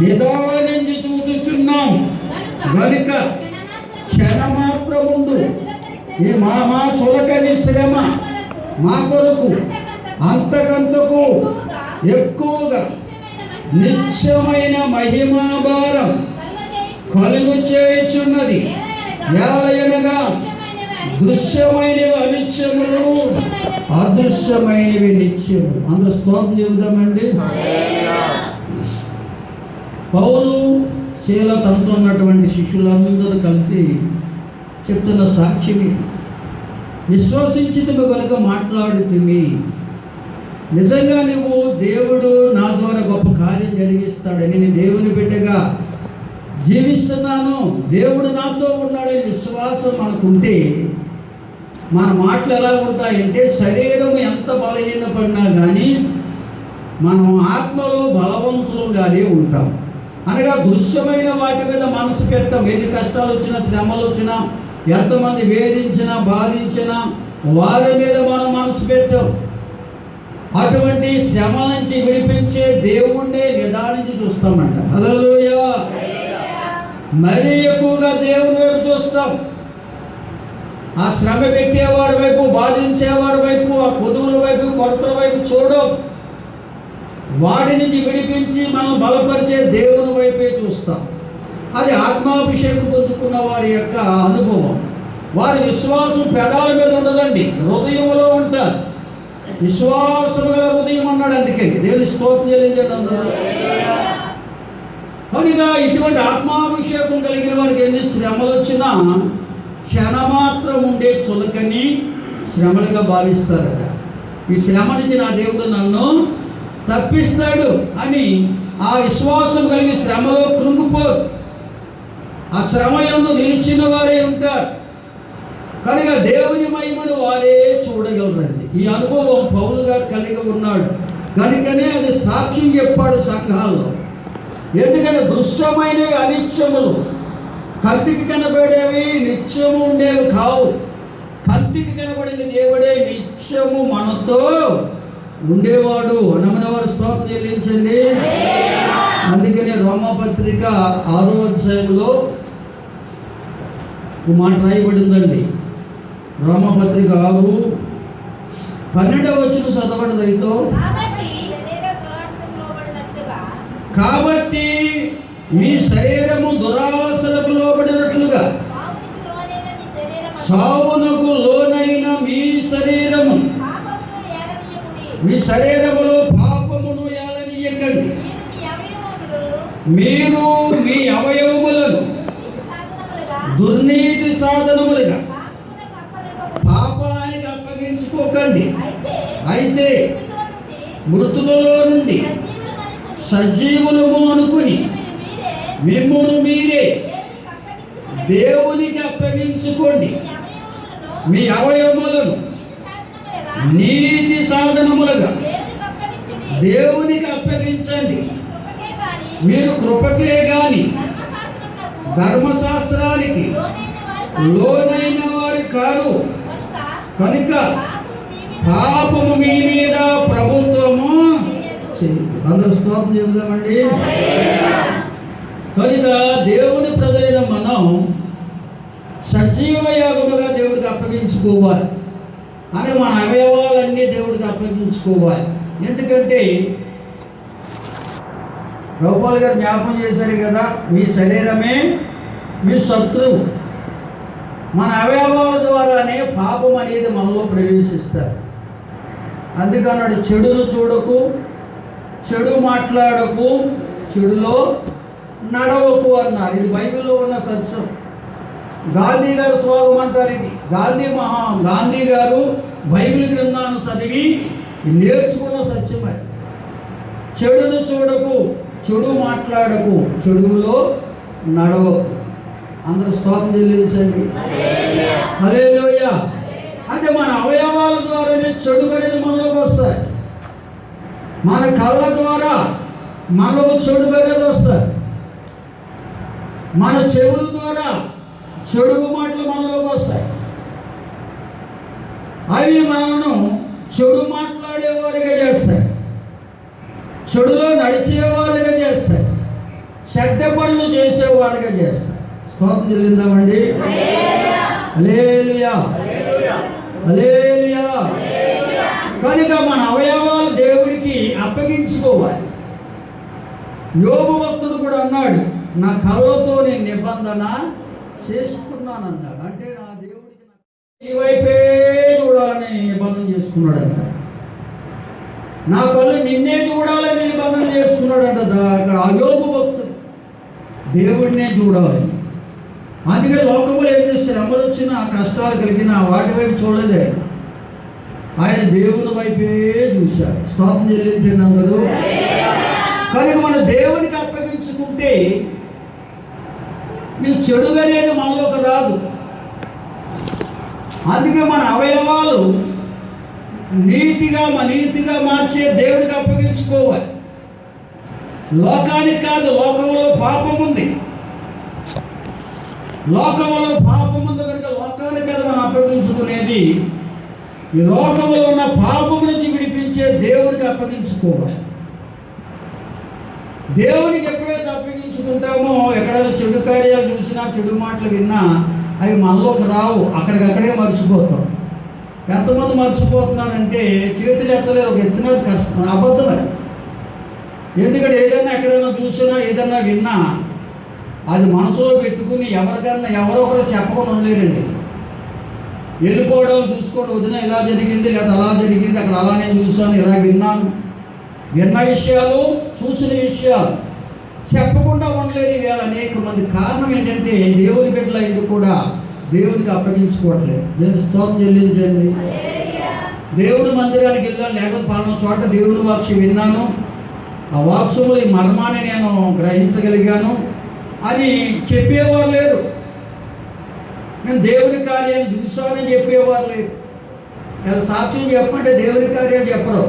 నిదానించి చూచుచున్నాం గనుక క్షణమాత్రముందు ఈ మా చులకని శ్రమ మా కొరకు అంతకంతకు ఎక్కువగా నిత్యమైన మహిమాభారం కలుగు చేయుచున్నది. ఏలయనగా దృశ్యమైనవి అనిత్యములు, అదృశ్యమైనవి నిత్యములు. అందరూ స్తోత్రం చెబుదామండి. పౌలు శీల తనతో ఉన్నటువంటి శిష్యులందరూ కలిసి చెప్తున్న సాక్ష్యం ఇది. విశ్వసించితిమి కనుక మాట్లాడుతిమి. నిజంగా నువ్వు దేవుడు నా ద్వారా గొప్ప కార్యం జరిగిస్తాడని, నేను దేవుని బిడ్డగా జీవిస్తున్నాను, దేవుడు నాతో ఉన్నాడని విశ్వాసం మనకుంటే మన మాటలు ఎలా ఉంటాయంటే, శరీరం ఎంత బలహీనపడినా కానీ మనం ఆత్మలో బలవంతులుగానే ఉంటాం. అనగా దృశ్యమైన వాటి మీద మనసు పెట్టాం. ఎన్ని కష్టాలు వచ్చినా, శ్రమలు వచ్చినా, ఎంతమంది వేధించినా, బాధించినా వారి మీద మనం మనసు పెట్టాం. అటువంటి శ్రమ నుంచి విడిపించే దేవుణ్ణే నిదానించి చూస్తామంట. హల్లెలూయా. మరీ ఎక్కువగా దేవుని వైపు చూస్తాం. ఆ శ్రమ పెట్టేవారి వైపు, బాధించేవారి వైపు, ఆ కొదువుల వైపు, కొరతల వైపు చూడం. వాడి నుంచి విడిపించి మనం బలపరిచే దేవుని వైపే చూస్తాం. అది ఆత్మాభిషేకం పొందుకున్న వారి యొక్క అనుభవం. వారి విశ్వాసం పెదాల మీద ఉండదండి, హృదయంలో ఉంటారు. విశ్వాసం గల హృదయం అన్నాడు. అందుకే దేవుని స్తోత్రం చెల్లించండి అందరూ. కనుక ఇటువంటి ఆత్మాభిషేకం కలిగిన వారికి ఎన్ని శ్రమలు వచ్చినా క్షణమాత్రం ఉండే చులకని శ్రమలుగా భావిస్తారట. ఈ శ్రమ నుంచి నా దేవుడు నన్ను తప్పిస్తాడు అని ఆ విశ్వాసం కలిగి శ్రమలో కృంగిపోరు. ఆ శ్రమ యందు నిలిచిన వారే ఉంటారు. కనుక దేవుని మహిమను వారే చూడగలరండి. ఈ అనుభవం పౌలు గారు కలిగి ఉన్నాడు. కనుకనే అది సాక్ష్యం చెప్పాడు సంఘాల్లో. ఎందుకంటే దృశ్యమైనవి అనిత్యములు, కంటికి కనబడేవి నిత్యము ఉండేవి కావు. కంటికి కనబడిన దేవుడే నిత్యము మనతో ఉండేవాడు. నమ్మిన వారు స్తోత్రం చెల్లించండి. అందుకనే రోమాపత్రిక 6వ అధ్యాయంలో ఒక మాట రాయబడిందండి. రోమాపత్రిక 6:12 వచనం చదవడదైతో, కాబట్టి మీ శరీరము దురాశలకు లోబడినట్లుగా సావునకు లోనైన మీ శరీరము, మీ శరీరములో పాపమును ఏలనీయకండి. మీరు మీ అవయవములను దుర్నీతి సాధనములుగా పాపానికి అప్పగించుకోకండి. అయితే మృతులలో నుండి సజీవులము అనుకుని మిమ్మును మీరే దేవునికి అప్పగించుకోండి. మీ అవయవములను నీతి సాధనములుగా దేవునికి అప్పగించండి. మీరు కృపకే గాని ధర్మశాస్త్రానికి లోనైన వారు కారు. కనుక పాపము మీ మీద ప్రభుత్వము చేయదు. అందరూ స్తోత్రం చెబుదామండి. కనుక దేవుని ప్రజలైన మనం సజీవ యాగముగా దేవుడికి అప్పగించుకోవాలి. అని మన అవయవాలన్నీ దేవుడికి అప్పగించుకోవాలి. ఎందుకంటే రఘుపాల్ గారు జ్ఞాపకం చేశారు కదా, మీ శరీరమే మీ శత్రువు. మన అవయవాల ద్వారానే పాపం అనేది మనలో ప్రవేశిస్తారు. అందుకన్నాడు, చెడును చూడకు, చెడు మాట్లాడకు, చెడులో నడవకు అన్నారు. ఇది బైబిల్లో ఉన్న సత్యం. గాంధీ గారు శ్లోకం అంటారు ఇది. గాంధీ గారు బైబిల్ గ్రంథాన్ని చదివి నేర్చుకున్న సత్యం అది. చెడును చూడకు, చెడు మాట్లాడకు, చెడులో నడవకు. అందరూ స్తోత్రం చెల్లించండి. హల్లెలూయా. అంటే మన అవయవాల ద్వారానే చెడు అనేది మనలోకి వస్తాయి. మన కళ్ళ ద్వారా మనలో చెడు అనేది వస్తాయి. మన చెవుల ద్వారా చెడు మాటలు మనలోకి వస్తాయి. అవి మనను చెడు మాట్లాడేవారిగా చేస్తాయి, చెడులో నడిచేవారిగా చేస్తాయి, చెడ్డ పనులు చేసేవారిగా చేస్తాయి. స్తోత్రం చెల్లిందామండి. హల్లెలూయా, హల్లెలూయా. కనుక మన అవయవాలు దేవుడికి అప్పగించుకోవాలి. యోబు భక్తుడు కూడా అన్నాడు, నా కళ్ళతో నేను నిబంధన చేసుకున్నాను అన్నాడు. అంటే నా దేవుడికి ఈ వైపే చూడాలని నిబంధన చేసుకున్నాడంట. నా కళ్ళు నిన్నే చూడాలని నిబంధన చేసుకున్నాడంట. అక్కడ యోబు భక్తుడు దేవుడినే చూడాలి. అందుకే లోకంలో ఎన్ని శ్రమలు వచ్చినా కష్టాలు కలిగినా వాటి వైపు చూడలేదు ఆయన. ఆయన దేవుని వైపే చూశాడు. స్తోత్రం చెల్లించండి అందరూ. కనుక మన దేవునికి అప్పగించుకుంటే ఈ చెడు అనేది మనలోకి రాదు. అందుకే మన అవయవాలు నీతిగా మార్చే దేవుడికి అప్పగించుకోవాలి. లోకానికి కాదు. లోకంలో పాపం ఉంది. లోకంలో పాపం ఉంది కనుక లోకానికి కదా మనం అప్పగించుకునేది. ఈ లోకంలో ఉన్న పాపం నుంచి విడిపించే దేవుడికి అప్పగించుకోవాలి. దేవునికి ఎప్పుడైతే అప్పగించుకుంటామో ఎక్కడైనా చెడు కార్యాలు చూసినా చెడు మాటలు విన్నా అవి మనలోకి రావు. అక్కడికక్కడే మర్చిపోతాం. ఎంతమంది మర్చిపోతున్నారంటే చేతులు ఎత్తలేరు. ఒక ఎత్తునది కష్టం, అబద్ధం అది. ఎందుకంటే ఏదైనా ఎక్కడైనా చూసినా ఏదైనా విన్నా అది మనసులో పెట్టుకుని ఎవరో ఒకరు చెప్పకుండా ఉండలేరండి. వెళ్ళిపోవడం చూసుకోండి, వదిన ఇలా జరిగింది లేదా అలా జరిగింది, అక్కడ అలా నేను చూశాను, ఇలా విన్నాను. విన్న విషయాలు చూసిన విషయాలు చెప్పకుండా ఉండలేరు ఇవాళ అనేక మంది. కారణం ఏంటంటే దేవుని బిడ్డల ఎందుకు కూడా దేవునికి అప్పగించుకోవట్లేదు. దేవుని స్తోత్రం చెల్లించండి. దేవుని మందిరానికి వెళ్ళాను, లేకపోతే పలానా చోట దేవుని వాక్యం విన్నాను, ఆ వాక్యములు ఈ మర్మాన్ని నేను గ్రహించగలిగాను అని చెప్పేవారు లేరు. నేను దేవుని కార్యాన్ని చూసానని చెప్పేవారు లేరు. ఇలా సాక్ష్యం చెప్పంటే దేవుని కార్యాలు చెప్పరు.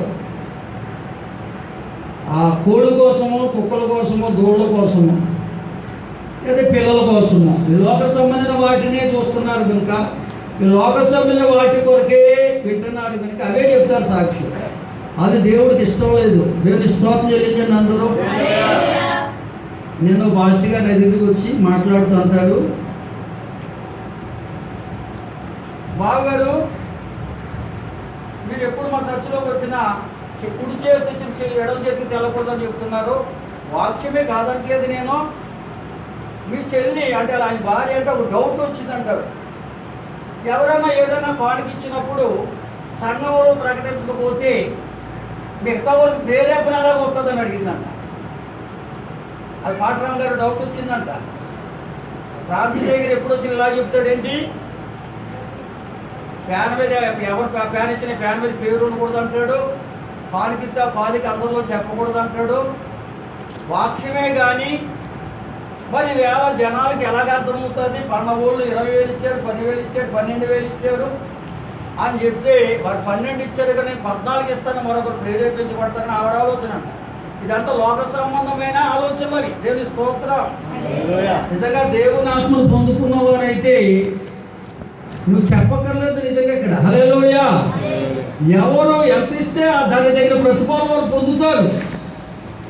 ఆ కోళ్ళ కోసమో కుక్కల కోసమో దూళ్ళ కోసమో లేదా పిల్లల కోసమో ఈ లోక సంబంధించిన వాటినే చూస్తున్నారు కనుక, ఈ లోక సంబంధించిన వాటి కొరకే వింటున్నారు కనుక అవే చెప్తారు సాక్ష్యం. అది దేవుడికి ఇష్టం లేదు. దేవుని స్తోత్రం చెల్లించండి అందరూ. నేను మాస్టర్ గారి దగ్గరికి వచ్చి మాట్లాడుతూ అంటాడు, బావగారు మీరు ఎప్పుడు మా చర్చిలోకి వచ్చినా కుడి చేతి ఎడమ చేతికి తెల్లకూడదని చెప్తున్నారు. వాక్యమే కాదంటలేదు. నేను మీ చెల్లి అంటే ఆయన భార్య అంటే ఒక డౌట్ వచ్చిందంటాడు. ఎవరైనా ఏదైనా కానుక ఇచ్చినప్పుడు సంఘంలో ప్రకటించకపోతే మిగతా వాళ్ళకి ప్రేరేపణ ఎలాగ వస్తుందని అడిగిందంట. అది పాటరామ్ గారు డౌట్ వచ్చిందంట. రాజశేఖర్ దగ్గర ఎప్పుడు వచ్చి ఇలా చెప్తాడేంటి, ఫ్యాన్ మీద ఎవరు ఫ్యాన్ ఇచ్చిన ఫ్యాన్ మీద పేరు ఉండకూడదు అంటాడు. కానుకిద్దా కానుక అందరిలో చెప్పకూడదు అంటాడు. వాక్యమే కానీ మరి వేళ జనాలకి ఎలాగ అర్థమవుతుంది? పన్నవాళ్ళు 20,000 ఇచ్చారు, 10,000 ఇచ్చారు, 12,000 ఇచ్చారు అని చెప్తే వారు 12 ఇచ్చారు కానీ 14 ఇస్తాను మరొకరు ప్రేరేపించబడతారని ఆవిడ ఆలోచన అంట. ఇదంతా లోక సంబంధమైన ఆలోచనలు. దేవుని స్తోత్రం. నిజంగా దేవుని ఆత్మను పొందుకున్న వారైతే నువ్వు చెప్పక్కర్లేదు నిజంగా ఇక్కడ. హల్లెలూయా. ఎవరు ఎంత ఇస్తే దాని దగ్గర ప్రతిఫలం వారు పొందుతారు.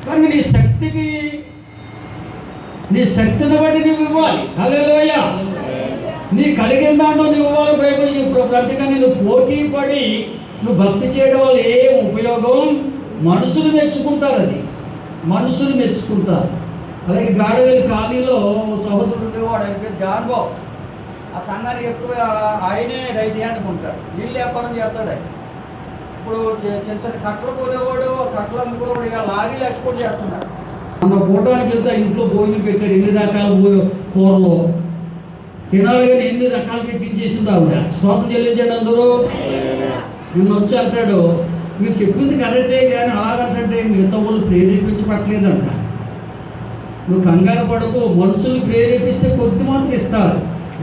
కానీ నీ శక్తిని బట్టి నువ్వు ఇవ్వాలి. హల్లెలూయా. నీ కలిగిన దాంట్లో నువ్వు ఇవ్వాలి. బైబిల్ చెప్పు. అంతేకాని నువ్వు పోటీ పడి నువ్వు భక్తి చేయడం వల్ల ఏం ఉపయోగం? మనుషులు మెచ్చుకుంటారు. అది మనుషులు మెచ్చుకుంటారు. అలాగే గాడవేలి కాలనీలో సహోదరుడు ఉండేవాడు, ఆయన పేరు జాన్ బాబు. ఆ సంఘానికి ఎక్కువ ఆయనే రైట్ హ్యాండ్కి ఉంటాడు. వీళ్ళు వ్యాపారం చేస్తాడు ఆయన. ఇప్పుడు చిన్న చిన్న కట్టలు కొనేవాడు, కట్టలు అమ్ముకునేవాడు, ఇక లారీలు ఎక్స్పోర్ట్ చేస్తున్నాడు. మన కూటానికి వెళ్తే ఇంట్లో భోజనం పెట్టాడు. ఎన్ని రకాల కూరలు తినాలి కానీ ఎన్ని రకాలు పెట్టించేసింది ఆవిడ. స్తోత్రం చెల్లించండి అందరూ. నిన్న వచ్చి అంటాడు, మీరు చెప్పింది కరెక్టే కానీ అలాగంటే మిగతా వాళ్ళు ప్రేరేపించబట్టలేదంట. నువ్వు కంగారు పడకు. మనుషులు ప్రేరేపిస్తే కొద్ది మాత్రం ఇస్తారు.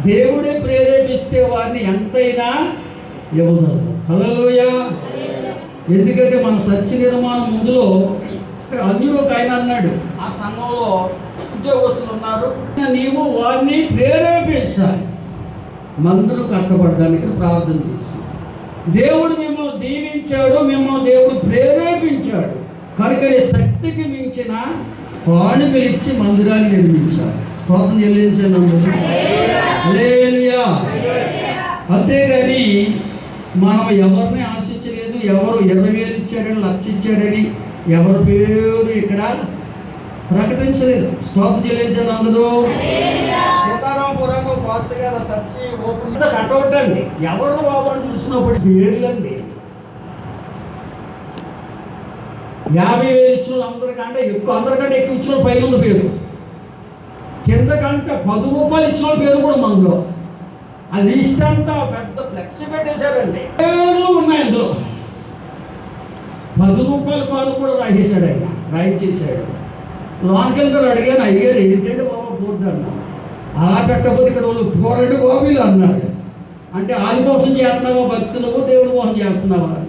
దేవుడే ప్రేరేపిస్తే వారిని ఎంతైనా ఇవ్వగలరు. హల్లెలూయా. ఎందుకంటే మన సత్య నిర్మాణం ముందులో ఇక్కడ అన్యుడు ఒక ఆయన అన్నాడు, ఆ సంఘంలో ఉద్యోగస్తులు ఉన్నారు, నీవు వారిని ప్రేరేపించాలి మందులు కట్టబడడానికి ప్రార్థన చేసి. దేవుడు మిమ్మల్ని దీవించాడు, మిమ్మల్ని దేవుడు ప్రేరేపించాడు కనుక శక్తికి మించిన కానుకలు ఇచ్చి మందిరాన్ని నిర్మించాలి. స్తోత్రం చెల్లించండి అందరూ. హల్లెలూయా. అంతేగాని మనం ఎవరిని ఆశించలేదు. ఎవరు 20,000 ఇచ్చారని, 1,00,000 ఇచ్చారని ఎవరి పేరు ఇక్కడ ప్రకటించలేదు. స్తోత్రం చెల్లించండి అందరూ. సీతారామపురంలో పాస్టర్ గారు చర్చి ఓపెన్ కటౌట్ అండి. ఎవరు బాబు చూసినప్పుడు పేర్లండి. 50,000 ఇచ్చిన అందరికంటే ఎక్కువ, అందరికంటే ఎక్కువ ఇచ్చిన పైన ఉన్న పేరు, కింద కంటే 10 రూపాయలు ఇచ్చిన పేరు కూడా మనలో. ఆ లిస్ట్ అంతా పెద్ద ఫ్లెక్సీ పెట్టేశారండి. పేర్లు ఉన్నాయి అందులో. 10 రూపాయల కాలు కూడా రాసేశాడు ఆయన, రాయించేశాడు. లోనికి వెళ్తారు. అడిగాను, అయ్యారు ఏంటంటే బాబా బోర్డు అన్నా. అలా పెట్టకపోతే ఇక్కడ వాళ్ళు పోరాడు బాబీలు అన్నారు. అంటే వాళ్ళ కోసం చేస్తున్నావా భక్తి, నువ్వు దేవుడి కోసం చేస్తున్నావా అన్న.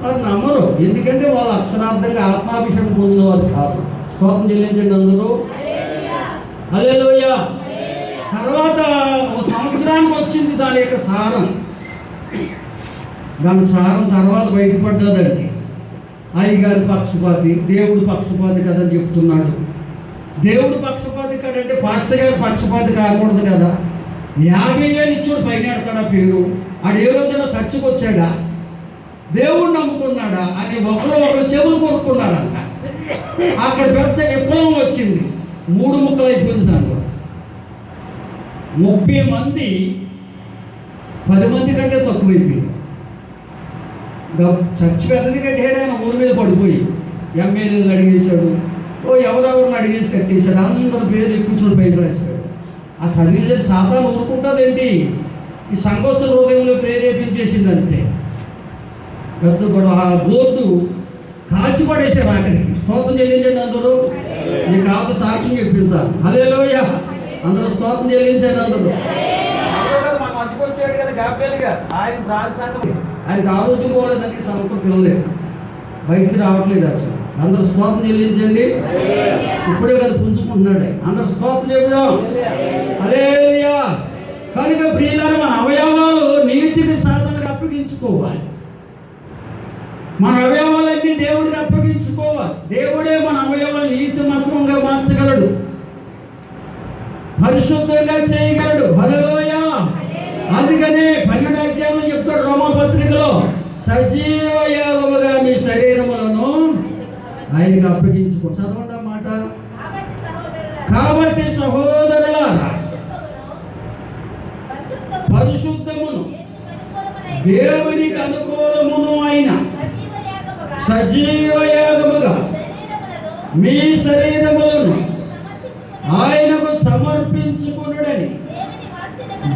వారు నమ్మరు. ఎందుకంటే వాళ్ళు అక్షరార్థంగా ఆత్మాభిషేకం పొందినవారు కాదు. స్తోత్రం చెల్లించండి అందరూ. హల్లెలూయా. తర్వాత ఒక సంవత్సరానికి వచ్చింది దాని యొక్క సారం. దాని సారం తర్వాత బయటపడ్డదండి. అయ్యగారి పక్షపాతి, దేవుడు పక్షపాతి కదని చెప్తున్నాడు. దేవుడు పక్షపాతి కాడంటే పాస్టర్ గారి పక్షపాతి కాకూడదు కదా. 50,000 ఇచ్చాడు పైన ఎడతాడా పేరు. ఆడు ఏ రోజున చర్చకు వచ్చాడా, దేవుడు నమ్ముకున్నాడా అని ఒకరు చెవులు కొరుక్కున్నారంట. అక్కడ పెద్ద విప్లవం వచ్చింది. 3 ముక్కలు అయిపోయింది. దాంట్లో 30 మంది 10 మంది కంటే తక్కువైపోయింది. చర్చి పెద్దది కట్టాడు ఆయన ఊరి మీద పడిపోయి. ఎమ్మెల్యేలను అడిగేశాడు, ఎవరెవరిని అడిగేసి కట్టేశాడు. అందరూ పేరు ఎక్కువ పైన రాశాడు. ఆ చదివేది సాతాను ఊరుకుంటుందేంటి? ఈ సంకోచ హృదయంలో ప్రేరేపించేసింది అంతే. పెద్ద గొడవ. ఆ బోర్డు కాల్చిపడేశారు ఆఖరికి. స్తోత్రం చెల్లించండి అందరూ. నీకు కాదు సాక్ష్యం చెప్పిందా. హల్లెలూయా. అందరూ స్తోత్రం చెల్లించండి అందరూ. మన మధ్యకి వచ్చాడు కదా గాబ్రియల్ గారు. ఆయన ప్రాణ సంఘం ఆయనకు ఆరోగ్యం పోలేదని సంవత్సరం పిల్లలేదు, బయటికి రావట్లేదు అసలు. అందరూ స్తోత్రం చెల్లించండి. ఇప్పుడే కదా పుంజుకుంటున్నాడు. అందరూ స్తోత్రం చెబుదాం. హల్లెలూయా. కనుక ప్రియులారా, మన అవయవాలు నీతికి సాధనకు అప్పగించుకోవాలి. మన అవయవాలన్నీ దేవుడికి అప్పగించుకోవాలి. దేవుడే మన అవయవాలు నీతిమంతంగా మార్చగలడు, పరిశుద్ధంగా చేయగలడు. హల్లెలూయా. అందుకనే 12వ అధ్యాయంలో చెప్తాడు రోమాపత్రికలో, సజీవ యాగముగా మీ శరీరములను ఆయనకి అప్పగించుకో. చదవండి అన్నమాట. కాబట్టి సహోదరులారా, పరిశుద్ధమును దేవునికి అనుకూలమును అయిన సజీవ యాగముగా మీ శరీరములను ఆయనకు సమర్పించుకునుడని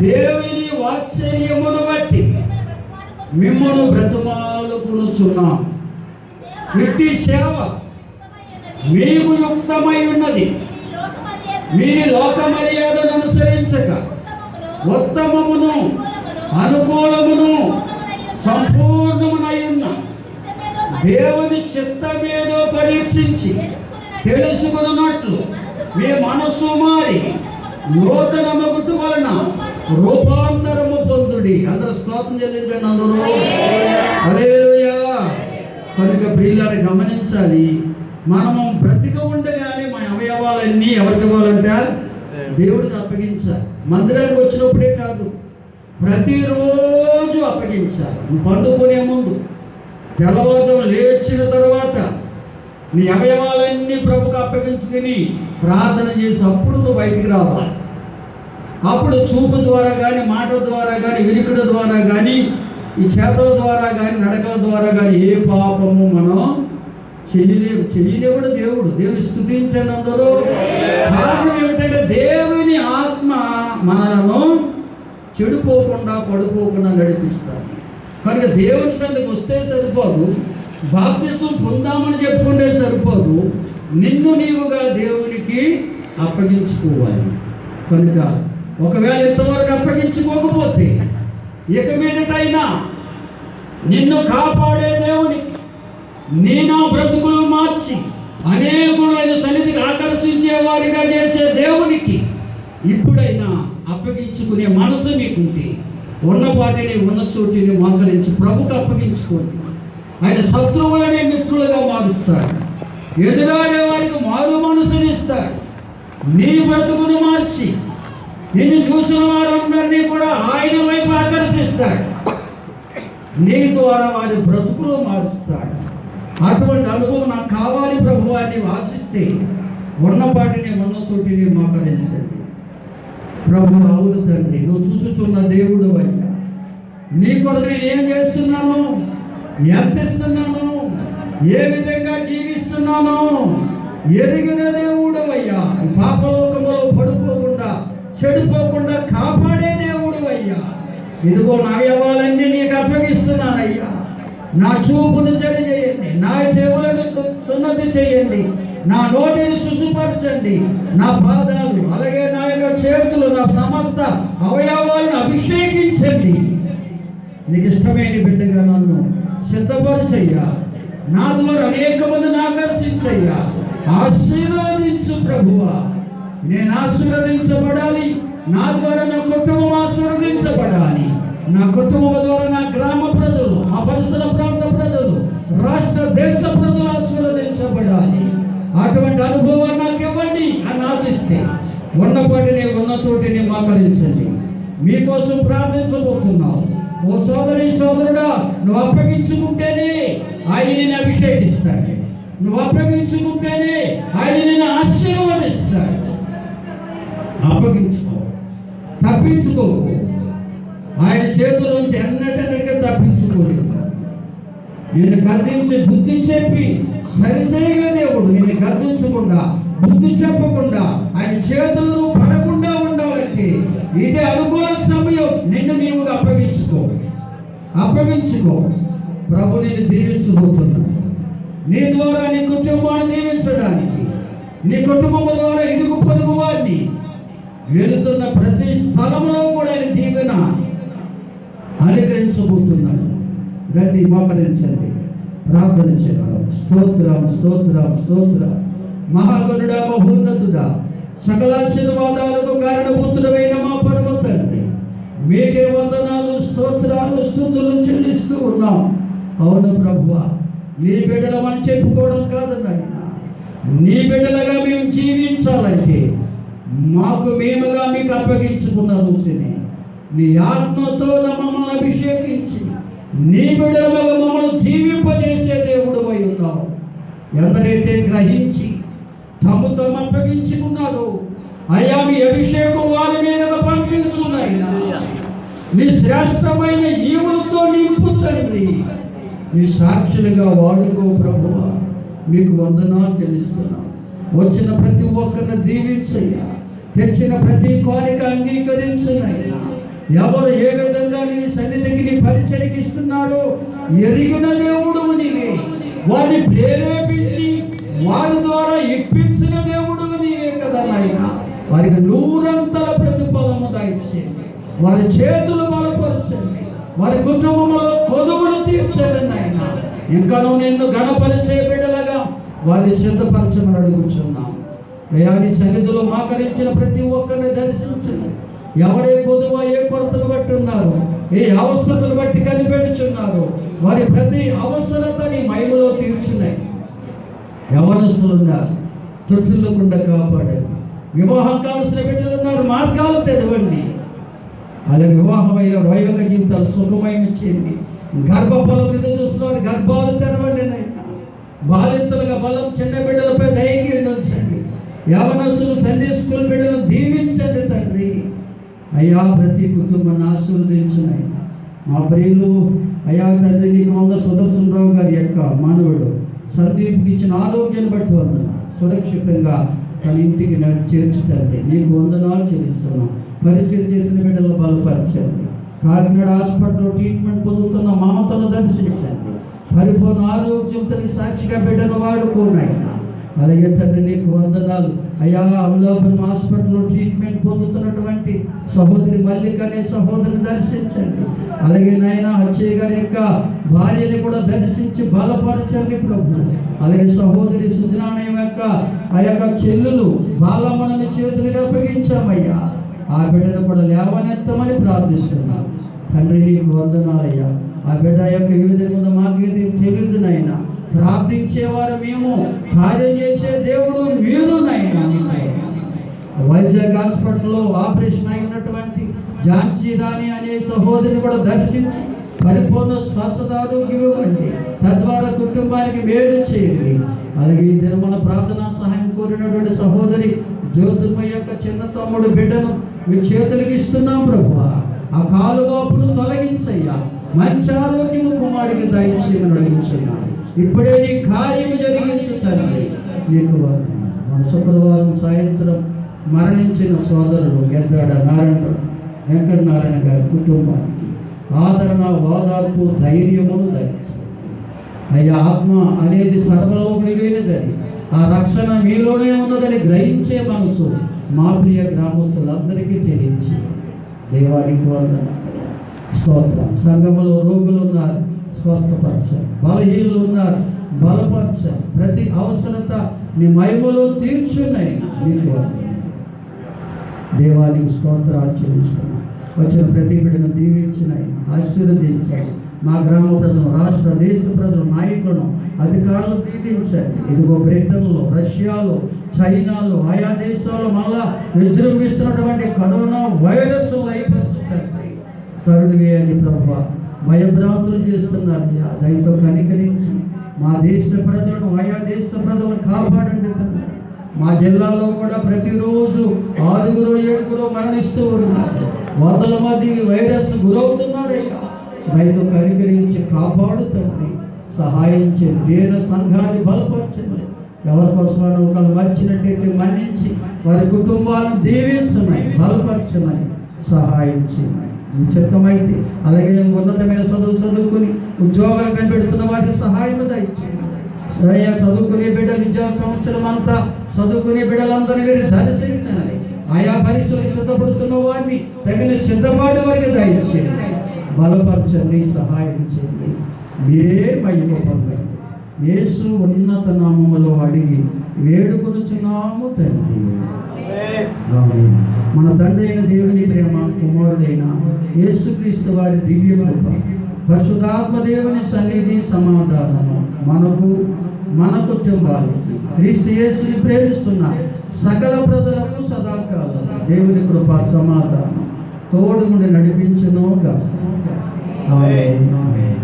దేవుని వాత్సల్యమును బట్టి మిమ్మల్ని బ్రతిమాలుకొనుచున్నాం. ఇట్టి సేవ మీకు యుక్తమై ఉన్నది. మీరు లోక మర్యాదను అనుసరించక ఉత్తమమును అనుకూలమును సంపూర్ణమునై ఉన్న దేవుని చిత్తమేదో పరీక్షించి తెలుసుకున్నట్లు మీ మనస్సు మారి నూతన మగుట వలన రూపాంతరము పొందుడి. అందరూ స్తోత్రం చెల్లించండి అందరూ. హల్లెలూయా. కనుక ప్రియులారా గమనించాలి, మనము బ్రతిక ఉండగానే మన అవయవాలన్నీ ఎవరికి ఇవ్వాలంట? దేవుడికి అప్పగించాలి. మందిరానికి వచ్చినప్పుడే కాదు, ప్రతిరోజు అప్పగించాలి. నువ్వు పండుకునే ముందు, తెల్లవారుజాము లేచిన తర్వాత నీ అవయవాలన్నీ ప్రభుకు అప్పగించుకుని ప్రార్థన చేసి అప్పుడు నువ్వు బయటికి రావాలి. అప్పుడు చూపు ద్వారా కానీ, మాట ద్వారా కానీ, వినికిడి ద్వారా కానీ, ఈ చేతుల ద్వారా కానీ, నడకల ద్వారా కానీ ఏ పాపము మనం చేయలేవుడు దేవుడు. దేవుని స్తుతించండి అందరూ. కారణం ఏమిటంటే దేవుని ఆత్మ మనలను చెడిపోకుండా పడిపోకుండా నడిపిస్తారు. కనుక దేవుని సన్నిధికి వస్తే సరిపోదు, బాప్తిసం పొందామని చెప్పుకుంటే సరిపోదు, నిన్ను నీవుగా దేవునికి అప్పగించుకోవాలి. కనుక ఒకవేళ ఇంతవరకు అప్పగించుకోకపోతే ఇక మీదటైనా నిన్ను కాపాడే దేవుని, నీ నా బ్రతుకులు మార్చి అనేకులైన సన్నిధికి ఆకర్షించే వారిగా చేసే దేవునికి ఇప్పుడైనా అప్పగించుకునే మనసు మీకుంటే ఉన్నపాటిని ఉన్న చోటిని మోకరించి ప్రభుకు అప్పగించుకోండి. ఆయన శత్రువులనే మిత్రులుగా మారుస్తాడు, ఎదురాడే వారికి మారు మనసునిస్తాడు, నీ బ్రతుకును మార్చి నిన్ను చూసిన వారందరినీ కూడా ఆయన వైపు ఆకర్షిస్తాడు. నీ ద్వారా వారి బ్రతుకులు మారుస్తాడు. అటువంటి అనుభవం నాకు కావాలి ప్రభువా అని ఆశిస్తే ఉన్నపాటిని ఉన్న చోటిని మోకరించండి. ప్రభు, అవును తండ్రి, నువ్వు చూచుచున్న దేవుడు అయ్యా, నీ కొరకు నేను ఏం చేస్తున్నాను, ఎంత ఇస్తున్నాను, ఏ విధంగా జీవిస్తున్నాను ఎరిగిన దేవుడు అయ్యా. పాపలోకములో పడిపోకుండా చెడిపోకుండా కాపాడే దేవుడు అయ్యా. ఇదిగో నా అవయవాలన్నీ నీకు అప్పగిస్తున్నానయ్యా. నా చూపును చెడు చేయండి, నా చెవులను సున్నతి చేయండి, నా నోటిని శుశుపరచండి, నా పాదాలు అలాగే నా యొక్క చేతులు, నా సమస్త అవయవాలను అభిషేకించండి. నీకు ఇష్టమైన బిడ్డగా నన్ను సిద్ధపరచయ్యా. నా ద్వారా అనేక మందిని ఆకర్షించయ్యా. ఆశీర్వదించు ప్రభువా. నేను ఆశీర్వదించబడాలి, నా ద్వారా నా కుటుంబం ఆశీర్వదించబడాలి. నా కుటుంబం ద్వారా నా గ్రామ ప్రజలు, మా పరిసర ప్రాంత ప్రజలు, రాష్ట్ర దేశ ప్రజలు ఆశీర్వదించబడాలి. అటువంటి అనుభవాన్ని నాకు ఇవ్వండి అని ఆశిస్తే ఉన్నపాటిని ఉన్న చోటిని మోకరించండి. మీకోసం ప్రార్థించబోతున్నావు. ఓ సోదరి సోదరుడా, నువ్వు అప్పగించుకుంటేనే ఆయన నిన్ను అభిషేకిస్తాడు. నువ్వు అప్పగించుకుంటేనే ఆయన నిన్ను ఆశీర్వదిస్తాడు. అప్పగించుకో, తప్పించుకో. ఆయన చేతుల నుంచి ఎన్నటెన్నటిగా తప్పించుకోలేదు. నిన్ను గద్దించి బుద్ధి చెప్పి సరిచేయగల దేవుడు. నిన్ను గద్దించకుండా బుద్ధి చెప్పకుండా ఆయన చేతులను పడకుండా ఉండాలంటే ఇదే అనుకూల సమయం. నిన్ను నీవు అప్పగించుకో. ప్రభు నిన్ను దీవించబోతున్నాడు. నీ ద్వారా నీ కుటుంబాన్ని దీవించడానికి, నీ కుటుంబం ద్వారా ఇరుగు పొరుగు వారిని వెళుతున్న ప్రతి స్థలంలో కూడా ఆయన దీవెన అనుగ్రహించబోతున్నాడు. రండి, మోకరించండి, ప్రార్థన చేద్దాం. స్తోత్రం, స్తోత్రం, స్తోత్రం. మహాగణుడా, మహోన్నతుడా, సకలాశీర్వాదాలకు కారణభూతుడమైన మా పరమ తండ్రి, మీకే వందనాలు, స్తోత్రాలు, స్తుతులు చెల్లిస్తూ ఉన్నాం. అవును ప్రభువా, నీ బిడ్డలమని చెప్పుకోవడం కాదు నాయన. నీ బిడ్డలుగా మేము జీవించాలంటే మాకు మేముగా మీకు అప్పగించుకున్న రుచిని నీ ఆత్మతో మమ్మల్ని అభిషేకించి నీ బిడ్డలుగా మమ్మల్ని జీవింపజేసే దేవుడు అయి ఉన్నావు. ఎందరైతే గ్రహించి తమ అప్పగించుకున్నారో అయ్యా, మీ అభిషేకం వారి మీదగా పంపించున్నాయినా. నీ శ్రేష్టమైన ఈవులతో నింపు తండ్రి. నీ సాక్షులుగా వాడుకో ప్రభువా. మీకు వందనాలు చెల్లిస్తున్నాం. వచ్చిన ప్రతి ఒక్కరిని దీవించయ్యా. తెచ్చిన ప్రతి కోరిక అంగీకరించునయ్యా. ఎవరు ఏ విధంగా నీ సన్నిధికి నీ పరిచరికిస్తున్నారో ఎరిగిన దేవుడు నీవే. వారిని ప్రేరేపించి వారి ద్వారా ఇప్పించిన దేవుడు నీవే కదా నాయన. వారికి 100 ప్రతిఫలము దయచేయండి. వారి చేతులు బలపరచండి. వారి కుటుంబంలో కొదువులు తీర్చండి నాయన. ఇంకనూ నిన్ను గణపరిచే బిడ్డలుగా వారిని సిద్ధపరచమని అడుగుతున్నాం. నీ సన్నిధిలో మోకరించిన ప్రతి ఒక్కరిని దర్శించండి. ఎవరే కొదువ ఏ కొరతను బట్టి ఉన్నారు, ఏ అవసరతలు బట్టి కనిపెడుచున్నారు, వారి ప్రతి అవసరతని మహిమలో తీర్చున్నాయి. యవనస్తులున్నారు, తొట్టిల్లకుండా కాపాడండి. వివాహం కావలసిన బిడ్డలున్నారు, మార్గాలు తెరవండి. అలాగే వివాహమైన వైవిక జీవితాలు సుఖమైన చేయండి. గర్భఫలం ఎదురు చూస్తున్నారు, గర్భాలు తెరవండి నైనా. బాలింతలుగా బలం చిన్న బిడ్డలపై దయకి ఉంచండి. యవనస్తులు సండే స్కూల్ బిడ్డలను దీవించండి తండ్రి. అయ్యా, ప్రతి కుటుంబాన్ని ఆశీర్వదించునైనా. మా ప్రియులు అయ్యా తండ్రి, నీకు సుదర్శనరావు గారి యొక్క మానవుడు సందీప్కి ఇచ్చిన ఆరోగ్యాన్ని బట్టి వందన. సురక్షితంగా తన ఇంటికి చేర్చుతండి. నీకు వందనాలు చెల్లిస్తున్నాం. పరిచయం చేసిన బిడ్డలను బలపరచండి. కాకినాడ హాస్పిటల్లో ట్రీట్మెంట్ పొందుతున్న మమతను దర్శించండి. పరిపూర్ణ ఆరోగ్యంతో సాక్షిగా బిడ్డను వాడుకోనైనా. అలాగే తండ్రి, నీకు వందనాలు. అయ్యా, అమలాపురం హాస్పిటల్లో ట్రీట్మెంట్ పొందుతున్నటువంటి సహోదరి మల్లిక అనే సహోదరిని దర్శించండి. అలాగే నాయన అచ్చయ్య గారి యొక్క భార్యని కూడా దర్శించి బలపరచండి ప్రభు. అలాగే సహోదరి సుజనానయం యొక్క ఆ యొక్క చెల్లులు బాలమ్మని చేతులుగా అప్పగించామయ్యా. ఆ బిడ్డను కూడా లేవనెత్తమని ప్రార్థిస్తున్నాం తండ్రి. నీకు వందనాలయ్యా. ఆ బిడ్డ యొక్క ఏ విధంగా మాకేది తెలియదు నాయన. ప్రార్థించేవారు మేము, కార్యం చేసే దేవుడు మీరు నాయన. వైజాగ్ హాస్పిటల్లో ఆపరేషన్ అయినటువంటి ఝాన్సీ రాణి అనే సహోదరిని కూడా దర్శించి పరిపూర్ణ స్వస్థత ఆరోగ్యం ఇవ్వండి. తద్వారా కుటుంబానికి మేలు చేయండి. అలాగే ఈ దినమున ప్రార్థనా సహాయం కోరినటువంటి సహోదరి జ్యోతిర్మ యొక్క చిన్న తమ్ముడు బిడ్డను మీ చేతులకి ఇస్తున్నాం ప్రభువా. ఆ కాలు వాపును తొలగించయ్యా. మంచి ఆరోగ్యము కుమారుడికి దయచేయమని అడిగించున్నాడు. ఇప్పుడే నీ కార్యము జరిగించు తండ్రి. నీకు వందనాలు. మన శుక్రవారం సాయంత్రం మరణించిన సోదరుడు గెద్దాడ వెంకటనారాయణ గారి కుటుంబానికి ఆదరణ, ఓదార్పు, ధైర్యమును దయచేయండి అయ్యా. ఆత్మ అనేది సర్వలోకి లేనిదని, ఆ రక్షణ మీలోనే ఉన్నదని గ్రహించే మనసు మా ప్రియ గ్రామస్తులందరికీ తెలియచేయండి. దేవానికి వందనాలు, స్తోత్రం. సంఘములో రోగులు ఉన్నారు, స్వస్థపరచాలి. బలహీనులు ఉన్నారు, బలపరచాలి. ప్రతి అవసరత నీ మహిమలో తీర్చున్నాయి. నీకు వందనాలు. దేవానికి స్తోత్రాలు చెల్లిస్తున్నాను. వచ్చిన ప్రతి బిడ్డను దీవించిన ఆశీర్వదించండి. మా గ్రామ ప్రజలు, రాష్ట్ర దేశ ప్రజలు, నాయకులను, అధికారులు దీవించండి. ఇదిగో బ్రిటన్లో, రష్యాలో, చైనాలో, ఆయా దేశాల్లో మళ్ళా విజృంభిస్తున్నటువంటి కరోనా వైరస్ లైపరుస్తుంది. కరుడు వేయండి ప్రభు. భయభ్రాంతులు చేస్తున్నారు. దయతో కనికరించి మా దేశ ప్రజలను, ఆయా దేశ ప్రజలను కాపాడండి. మా జిల్లాలో కూడా ప్రతిరోజు 6, 7 మరణిస్తూ ఉన్నారు. 100 మంది వైరస్ గురవుతున్నారయ్యా. దయతో కనికరించి కాపాడుతండి, సహాయం చేయండి. దీన సంఘాన్ని బలపరచండి. ఎవరి కోసమైనా ఒకరు వచ్చినట్టు మన్నించి వారి కుటుంబాలను దీవించమని, బలపరచమని, సహాయం చేయమని చిత్తమైతే. అలాగే ఉన్నతమైన చదువుకుని ఉద్యోగాలు కనిపెడుతున్న వారికి సహాయం దయచేయండి. చదువుకునే బిడ్డలు విద్యా సంవత్సరం అంతా చదువుకునే బిడ్డలందరినీ మీరు దర్శించాలి. ఆయా పరీక్షలకు సిద్ధపడుతున్న వారిని తగిన సిద్ధపాటు వారికి దయచేయండి, బలపరచండి, సహాయం చేయండి. మీరే మహిమ పొందండి. యేసు ఉన్నత నామములో అడిగి వేడుకొనుచున్నాము తండ్రి. ఆమేన్. మన తండ్రి అయిన దేవుని ప్రేమ, కుమారుడైన యేసుక్రీస్తు వారి దివ్య కృప, పరిశుద్ధాత్మ దేవుని సన్నిధి, సమాధానము మనకు, మన కుటుంబాలకి, క్రీస్తు యేసుని ప్రేమిస్తున్న సకల ప్రజలకు సదాకాలం దేవుని కృప, సమాధానం తోడుగుండి నడిపించును గాక. ఆమేన్. ఆమేన్.